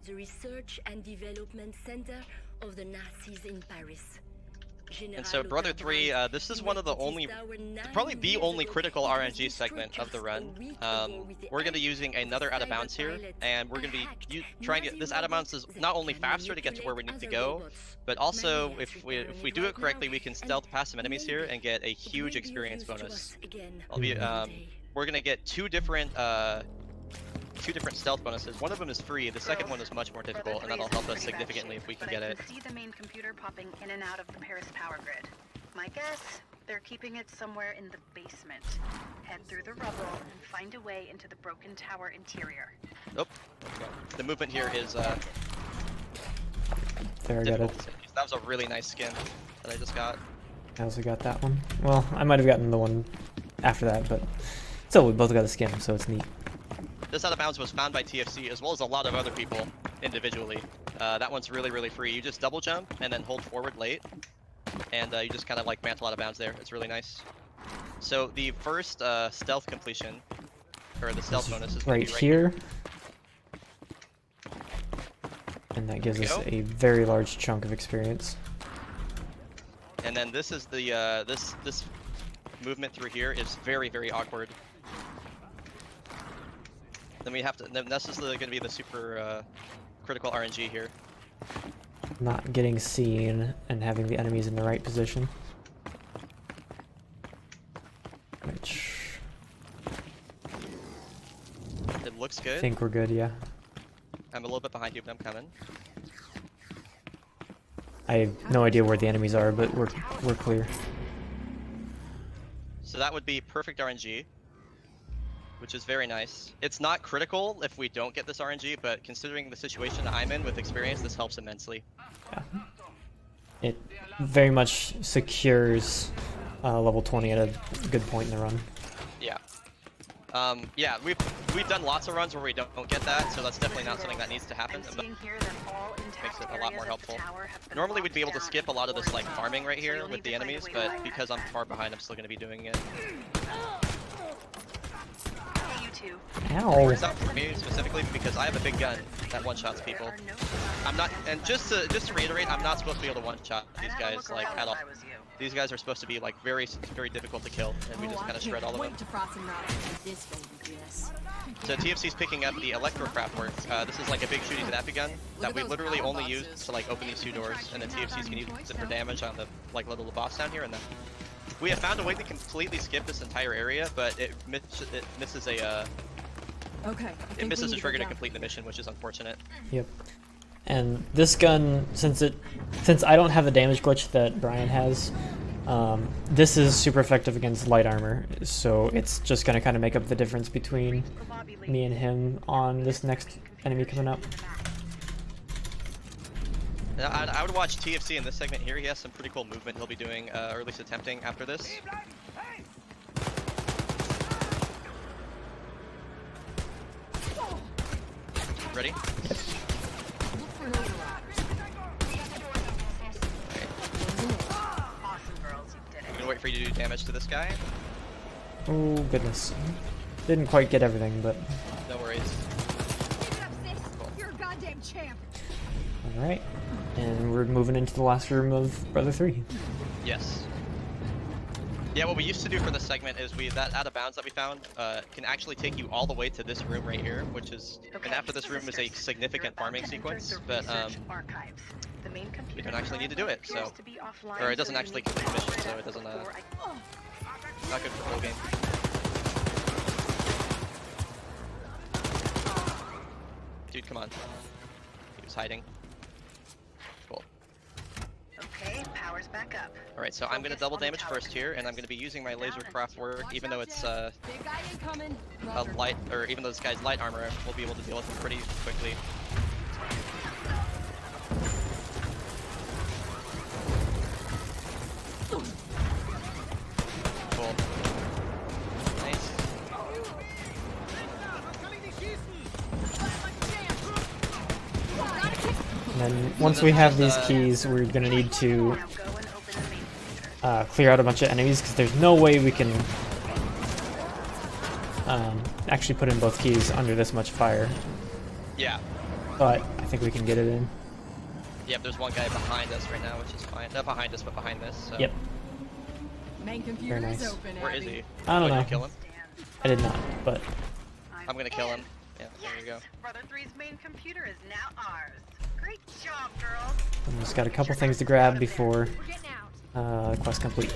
the research and development center of the Nazis in Paris. And so Brother 3, this is one of the only, probably the only critical RNG segment of the run. We're going to be using another out of bounds here, and we're going to be trying to get this out of bounds is not only faster to get to where we need to go, but also if we do it correctly, we can stealth past some enemies here and get a huge experience bonus. We're going to get two different stealth bonuses. One of them is free, the second one is much more difficult, and that'll help us significantly if we can get it. I can see the main computer popping in and out of the Paris power grid. My guess, they're keeping it somewhere in the basement. Head through the rubble and find a way into the broken tower interior. Oh, okay. The movement here is There, I got difficult. it. That was a really nice skin that I just got. I also got that one. Well, I might have gotten the one after that, but still, we both got a skin, so it's neat. This out of bounds was found by TFC as well as a lot of other people individually. That one's really, really free. You just double jump and then hold forward late, and you just kind of like mantle out of bounds there. It's really nice. So the first stealth completion, or the stealth bonus, is Right here. And that gives us a very large chunk of experience. And then this is the this movement through here is very, very awkward. Then we have to. Then this is going to be the super critical RNG here. Not getting seen and having the enemies in the right position. Which It looks I good. think we're good, yeah. I'm a little bit behind you, but I'm coming. I have no idea where the enemies are, but we're clear. So that would be perfect RNG, which is very nice. It's not critical if we don't get this RNG, but considering the situation I'm in with experience, this helps immensely. Yeah. It very much secures level 20 at a good point in the run. Yeah. Yeah, we've done lots of runs where we don't get that, so that's definitely not something that needs to happen. But makes it a lot more helpful. Normally we'd be able to skip a lot of this like farming right here with the enemies, but because I'm far behind, I'm still going to be doing it. Hey, you too. Ow. It's not for me specifically because I have a big gun that one-shots people. There are no I'm not, and just to reiterate, I'm not supposed to be able to one-shot these guys like at all. I was you. These guys are supposed to be like very difficult to kill, and we just kind of shred all of them. To frost and rot this baby, yes. So TFC's picking up the electrocraft work. This is like a big shooting to gun that we literally only use to like open these two doors, and then TFC's can use it for damage on the like little boss down here. And then we have found a way to completely skip this entire area, but it misses a it misses a trigger to complete the mission, which is unfortunate. Yep. And this gun, since I don't have the damage glitch that Brian has, this is super effective against light armor. So it's just gonna kind of make up the difference between me and him on this next enemy coming up. I would watch TFC in this segment here. He has some pretty cool movement he'll be doing, or at least attempting after this. Ready? I'm gonna wait for you to do damage to this guy. Oh goodness. Didn't quite get everything, but... No worries. You're a goddamn champ. Alright. And we're moving into the last room of Brother 3. Yes. Yeah, what we used to do for this segment is that out of bounds that we found can actually take you all the way to this room right here, which is, and after this room is a significant farming sequence, but we don't actually need to do it, so, or it doesn't actually complete the mission, so it doesn't, not good for the whole game. Dude, come on. He was hiding. Cool. Okay, power's back up. Alright, so I'm gonna double damage first here, and I'm gonna be using my laser craft work, even though it's a light, or even though this guy's light armor, we'll be able to deal with him pretty quickly. Cool. Nice. And then once we have these keys, we're gonna need to clear out a bunch of enemies, because there's no way we can actually put in both keys under this much fire. Yeah. But I think we can get it in. Yep, there's one guy behind us right now, which is fine. Not behind us, but behind this. So. Yep. Main computer Very is nice. open, Where is he? I don't Did know. you kill him? I did not, but I'm gonna kill him. Yeah, there you go. Brother 3's main computer is now ours. Great job, girls. we just got a couple things to grab before We're getting out. quest complete.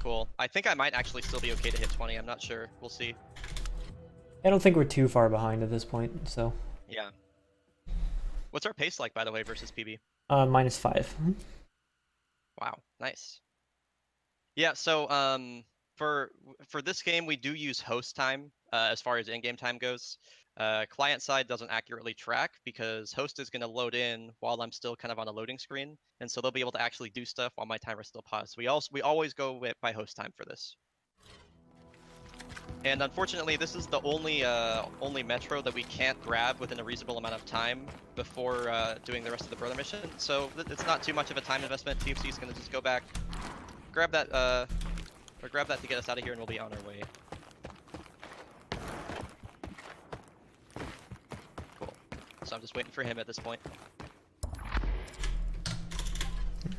Cool. I think I might actually still be okay to hit 20. I'm not sure. We'll see. I don't think we're too far behind at this point, so. Yeah. What's our pace like, by the way, versus PB? -5. Wow, nice. Yeah, so for this game, we do use host time as far as in-game time goes. Client side doesn't accurately track because host is going to load in while I'm still kind of on a loading screen, and so they'll be able to actually do stuff while my timer's still paused. We always go by host time for this. And unfortunately, this is the only metro that we can't grab within a reasonable amount of time before doing the rest of the brother mission. So it's not too much of a time investment. TFC is going to just go back, grab that to get us out of here, and we'll be on our way. Cool. So I'm just waiting for him at this point.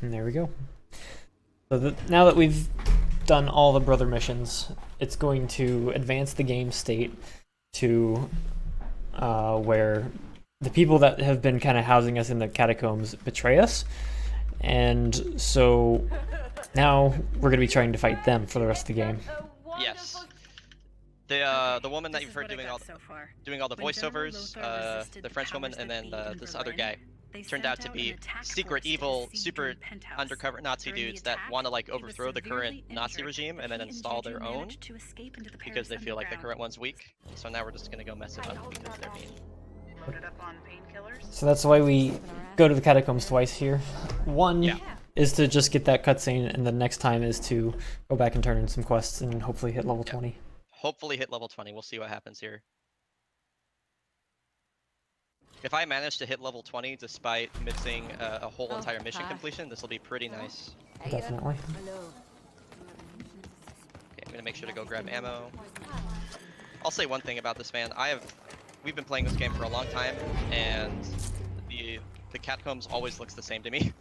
And there we go. So now that we've done all the brother missions, it's going to advance the game state to where the people that have been kind of housing us in the catacombs betray us, and so now we're going to be trying to fight them for the rest of the game. Yes. The woman that you've heard doing all the voiceovers, the French woman, and then this other guy turned out to be secret, evil, super undercover Nazi dudes that want to like overthrow the current Nazi regime and then install their own because they feel like the current one's weak. So now we're just gonna go mess it up because they're mean. Loaded up on painkillers. So that's why we go to the catacombs twice here. One is to just get that cutscene, and the next time is to go back and turn in some quests and hopefully hit level 20. Hopefully hit level 20. We'll see what happens here. If I manage to hit level 20 despite missing a whole entire mission completion, this will be pretty nice. Definitely. Okay, I'm gonna make sure to go grab ammo. I'll say one thing about this, man. We've been playing this game for a long time, and the Catacombs always looks the same to me.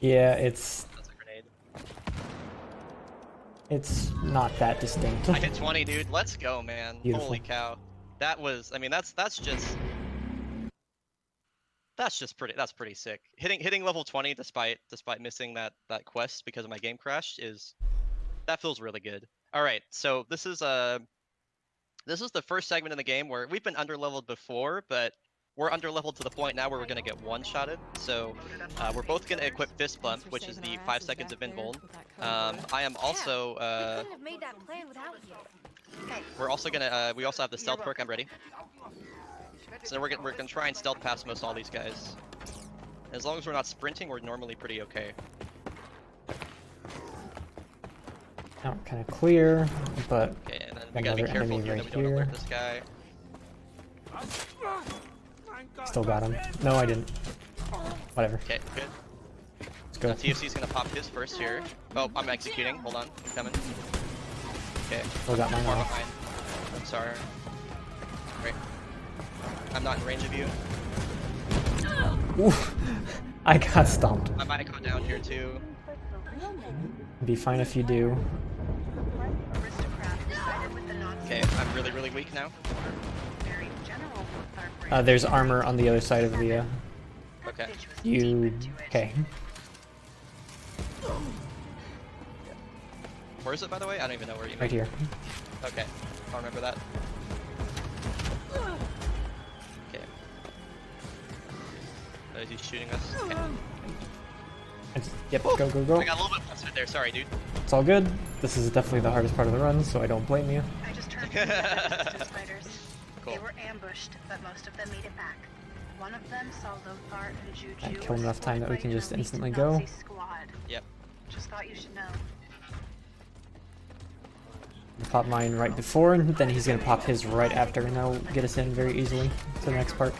Yeah, it's That's a grenade. not that distinct. I hit 20, dude. Let's go, man. Beautiful. Holy cow. That was, I mean, that's pretty sick. Hitting level 20 despite missing that quest because of my game crash that feels really good. All right, so this is the first segment in the game where we've been underleveled before, but we're underleveled to the point now where we're gonna get one-shotted. So we're both gonna equip Fist Bump, which is the 5 seconds of invuln. I am also Couldn't have made that plan without you. we're also gonna we also have the stealth perk. I'm ready. So we're gonna try and stealth past most all these guys. As long as we're not sprinting, we're normally pretty okay. Now we're kind of clear, but Okay, and then we gotta be another careful enemy here right that we don't here. alert this guy. Still got him. No, I didn't. Whatever. Okay, good. Let's go. TFC's gonna pop his first here. Oh, I'm executing. Hold on, I'm coming. Okay. Still got mine Far off. behind. I'm sorry. Great. I'm not in range of you. Oof. I got stomped. I might go down here too. Be fine if you do. Aristocrat sided with the Nazis. Okay, I'm really, really weak now. Very general Lothar brand. There's armor on the other side of the. Okay. Bitch was You. deep into it. Okay. Where is it, by the way? I don't even know where you Right here. Okay, I'll remember that. Okay. Is he shooting us? Okay. Yep. Go, go, go. I got a little bit flustered there. Sorry, dude. It's all good. This is definitely the hardest part of the run, so I don't blame you. I just heard from the resistance fighters. Cool. They were ambushed, but most of them made it back. One of them saw Lothar and Juju. I killed enough time that we can just elite instantly Nazi go. Squad. Yep. Just thought you should know. Pop mine right before, and then he's gonna pop his right after, and that'll get us in very easily to the next part.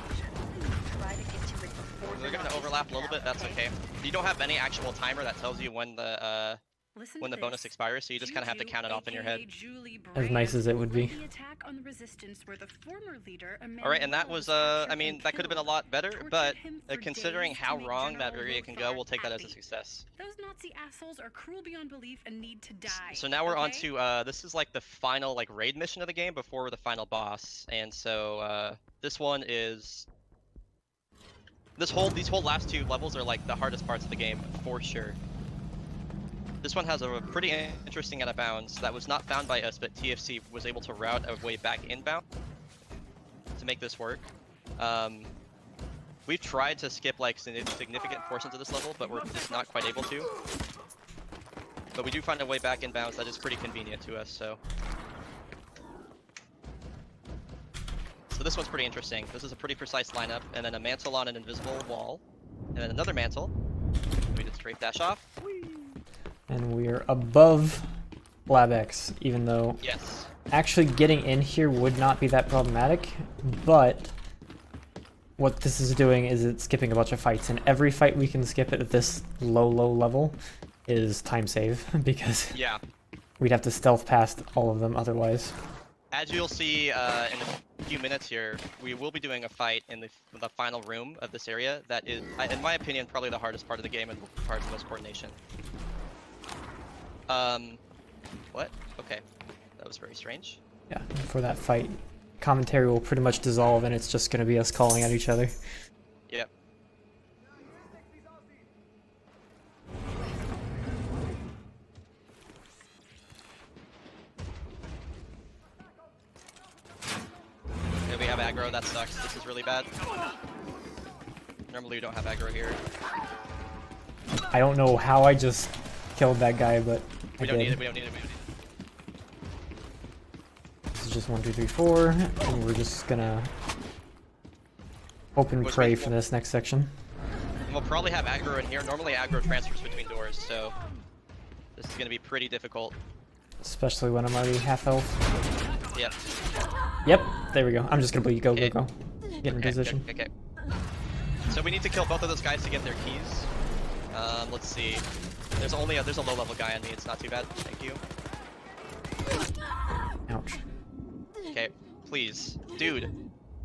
Try to get to it before They're the gonna Nazis overlap a get little bit. out, That's okay. You don't have any actual timer that tells you when the Listen when the to bonus this. expires, so you just kind of have to Juju, count it off in your head. aka Julie As nice Brand, as it would be. led the attack on the resistance where the former leader, All right, and that Emmanuel, was captured I mean and that could have been a killed. lot better, Tortured but him for considering days to how make wrong that General area can go, Lothar we'll take that as a happy. success. Those Nazi assholes are cruel beyond belief and need to die. So now we're on okay? to this is like the final like raid mission of the game before the final boss, and so this one is these whole last two levels are like the hardest parts of the game for sure. This one has a pretty interesting out of bounds that was not found by us, but TFC was able to route a way back inbound to make this work. We've tried to skip like significant portions of this level, but we're just not quite able to. But we do find a way back inbounds that is pretty convenient to us, so. So this one's pretty interesting. This is a pretty precise lineup, and then a mantle on an invisible wall, and then another mantle. We just straight dash off. And we're above LabX, even though Yes. actually getting in here would not be that problematic, but what this is doing is it's skipping a bunch of fights, and every fight we can skip at this low level is time save, because Yeah. we'd have to stealth past all of them otherwise. As you'll see in a few minutes here, we will be doing a fight in the final room of this area that is, in my opinion, probably the hardest part of the game and requires the most coordination. What? Okay. That was very strange. Yeah, for that fight, commentary will pretty much dissolve, and it's just going to be us calling at each other. Yep. Yeah, we have aggro, that sucks. This is really bad. Normally we don't have aggro here. I don't know how I just killed that guy, but We I don't did. need it, we don't need it, we don't need it. This is just 1, 2, 3, 4, and we're just gonna hope and Which pray means for we'll- this next section. And we'll probably have aggro in here. Normally aggro transfers between doors, so this is going to be pretty difficult. Especially when I'm already half health. Yep. Yep, there we go. I'm just gonna bleed. Go, Okay. go, go. Get in position. Okay. So we need to kill both of those guys to get their keys. Let's see. There's a low level guy on me. It's not too bad. Thank you. Now Ouch. Okay, please. Dude.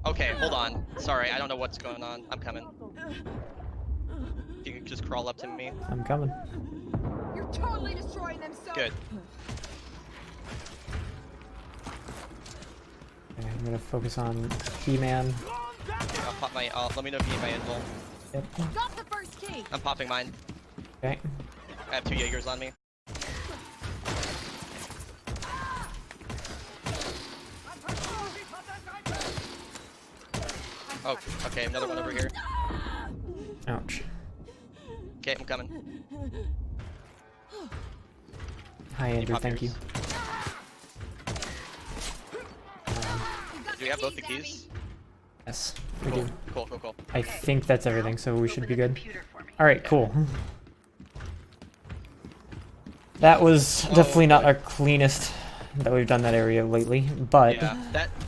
Okay, hold on. Sorry, I don't know what's going on. I'm coming. If you could just crawl up to me. I'm coming. You're totally destroying them, so. Good. Okay, I'm gonna focus on He-Man. I'll pop my. Let me know if you need my info. Yep. Got the first key. I'm popping mine. Okay. I have 2 Jaegers on me. Oh, okay, another one over here. Ouch. Okay, I'm coming. Hi, Andrew. pop Thank you. yours? Do we have both the keys? Yes, we Cool, do. cool, cool, cool. I think that's everything, so we should Open be the good. computer for me. All right, cool. That was definitely not our cleanest that we've done that area lately, but Yeah,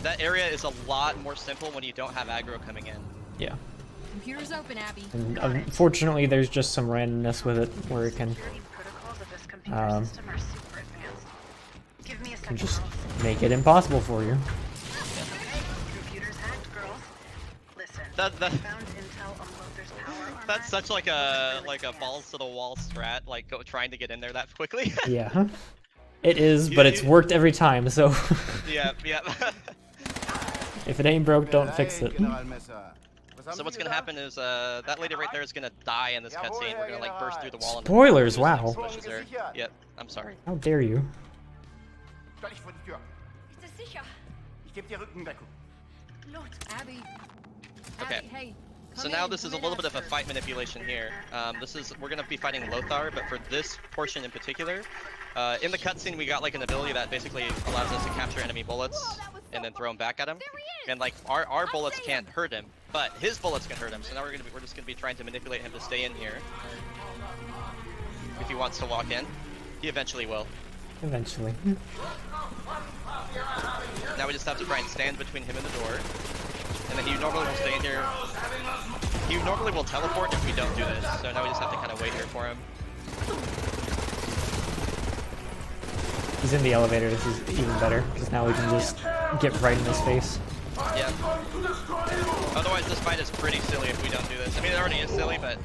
that area is a lot more simple when you don't have aggro coming in. yeah. Computer's open, Abby. And unfortunately, there's just some randomness with it where it can Security protocols of this computer Um, system are super advanced. Give me a second, just girls. make it impossible for you. Okay, computer's hacked, girls. Listen, That- I found intel on Lothar's power armor. That's such like a balls to the wall strat, like trying to get in there that quickly. Yeah. It is, but it's worked every time, so Yeah, yeah. if it ain't broke, don't fix it. So what's gonna happen is that lady right there is gonna die in this cutscene. We're gonna like burst through the wall. And Spoilers, wow. pushes her. Yep. I'm sorry. How dare you? Ist es sicher? Abby. Okay. Abby, hey. So come now in, this is come a in, little bit of a Esther. fight manipulation here. We're gonna be fighting Lothar, but for this portion in particular, in the cutscene we got like an ability that basically allows us to capture enemy bullets and then throw them back at him. And like our bullets can't hurt him, but his bullets can hurt him. So now we're just gonna be trying to manipulate him to stay in here. If he wants to walk in, he eventually will. Eventually. Now we just have to try and stand between him and the door. And then he normally will stay in here. He normally will teleport if we don't do this. So now we just have to kind of wait here for him. He's in the elevator, this is even better, because now we can just get right in his face. Yeah. Otherwise this fight is pretty silly if we don't do this. I mean it already is silly, but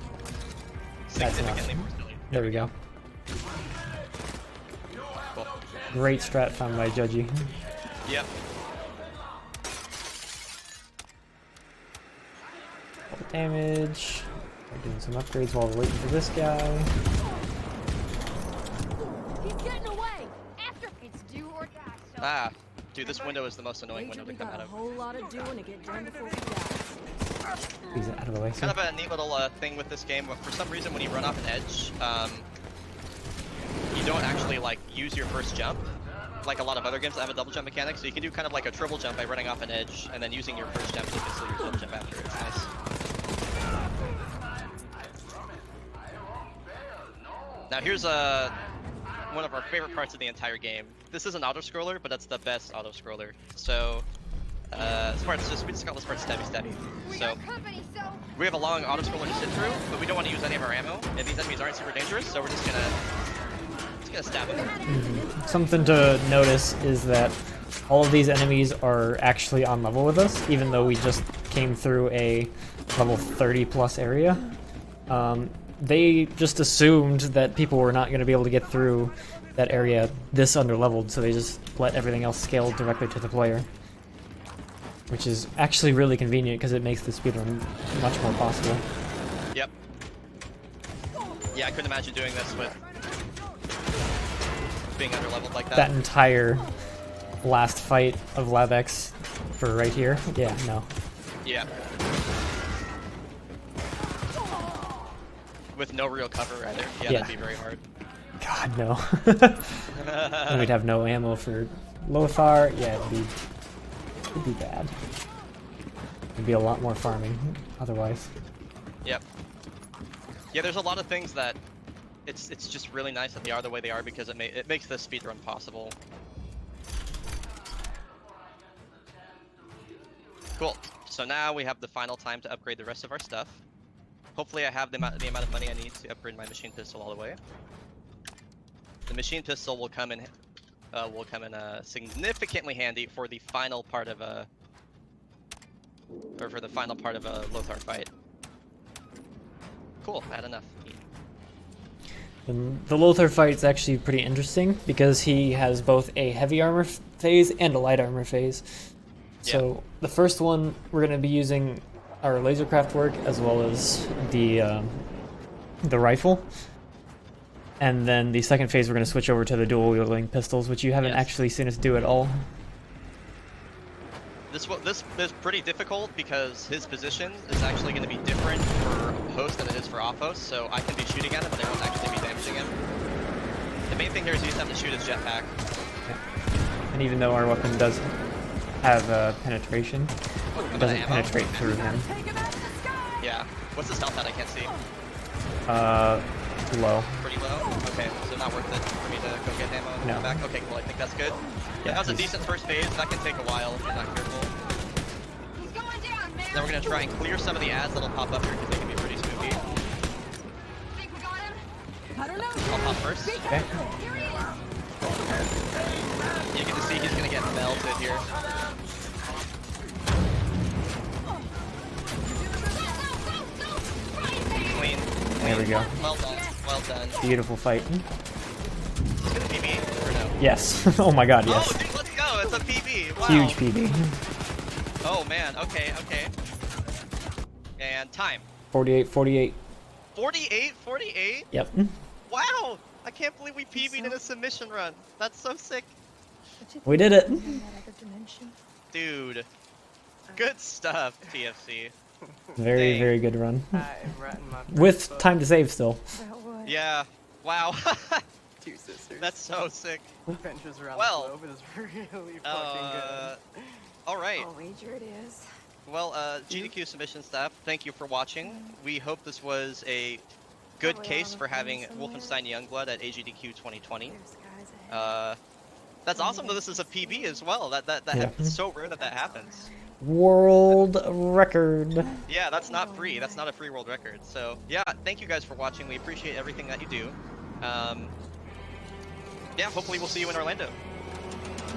That's significantly enough. more silly. There we go. Cool. Great strat found by Judgy. Yep. Damage. We're doing some upgrades while we're waiting for this guy. He's getting away. After it's do or die. So Ah, dude, this window is the most annoying Major, window we to come got out a of. whole lot of doing to get done before he dies. He's out of the way. Kind of a neat little thing with this game. For some reason, when you run off an edge, you don't actually like use your first jump, like a lot of other games that have a double jump mechanic. So you can do kind of like a triple jump by running off an edge and then using your first jump to conceal your double jump after. It's nice. Now here's one of our favorite parts of the entire game. This is an autoscroller, but it's the best autoscroller. So we just got this part stabby. We So got company, so we have a long autoscroller to sit through, but we don't want to use any of our ammo, and these enemies aren't super dangerous, so we're just gonna stab them. Something to notice is that all of these enemies are actually on level with us, even though we just came through a level 30 plus area. They just assumed that people were not going to be able to get through that area this underleveled, so they just let everything else scale directly to the player. Which is actually really convenient because it makes the speedrun much more possible. Yep. Yeah, I couldn't imagine doing this with being underleveled like that. That entire last fight of LabX for right here, yeah, no. Yeah. With no real cover either. Yeah, Yeah. that'd be very hard. God, no. And we'd have no ammo for Lothar. Yeah, it'd be bad. It'd be a lot more farming otherwise. Yep. Yeah, there's a lot of things that it's just really nice that they are the way they are because it makes this speedrun possible. Cool. So now we have the final time to upgrade the rest of our stuff. Hopefully I have the amount of money I need to upgrade my machine pistol all the way. The machine pistol will come in will come in significantly handy for the final part of a Lothar fight. Cool, I had enough. And the Lothar fight's actually pretty interesting because he has both a heavy armor phase and a light armor phase. So the first one, we're going to be using our lasercraft work as well as the rifle. And then the second phase, we're going to switch over to the dual wielding pistols, which you haven't actually seen us do at all. This is pretty difficult because his position is actually going to be different for host than it is for off host, so I can be shooting at him, but I won't actually be damaging him. The main thing here is you just have to shoot his jetpack. Yeah. And even though our weapon does have penetration, it doesn't penetrate through him. Yeah. What's his health at? I can't see. Low. Pretty low? Okay, so not worth it for me to go get ammo and come back? Okay, cool, I think that's good. Yeah, that was a decent first phase. That can take a while if you're not careful. Then we're going to try and clear some of the ads that'll pop up here because they can be pretty spooky. I'll pop first. Okay. You get to see he's going to get melted here. Clean. There we go. Well done. Well done. Beautiful fight. Is it gonna PB or no? Yes. Oh my god, yes. Oh, dude, let's go. It's a PB. Wow. Huge PB. Oh man. Okay. Okay. And time. 48, 48. 48. 48. Yep. Wow. I can't believe we PB'd in a submission run. That's so sick. We did it. Dude. Good stuff, TFC. Very, Dang. very good run. With time to save still. Yeah. Wow. Two sisters. That's so sick. Adventures around Well, the globe is really fucking good. All right. I'll wager it is. Well, GDQ submission staff, thank you for watching. We hope this was a good case for having Wolfenstein Youngblood at AGDQ 2020. That's awesome that this is a PB as well. It's so rare that happens. World record. Yeah, that's not free. That's not a free world record. So yeah, thank you guys for watching. We appreciate everything that you do. Yeah, hopefully we'll see you in Orlando.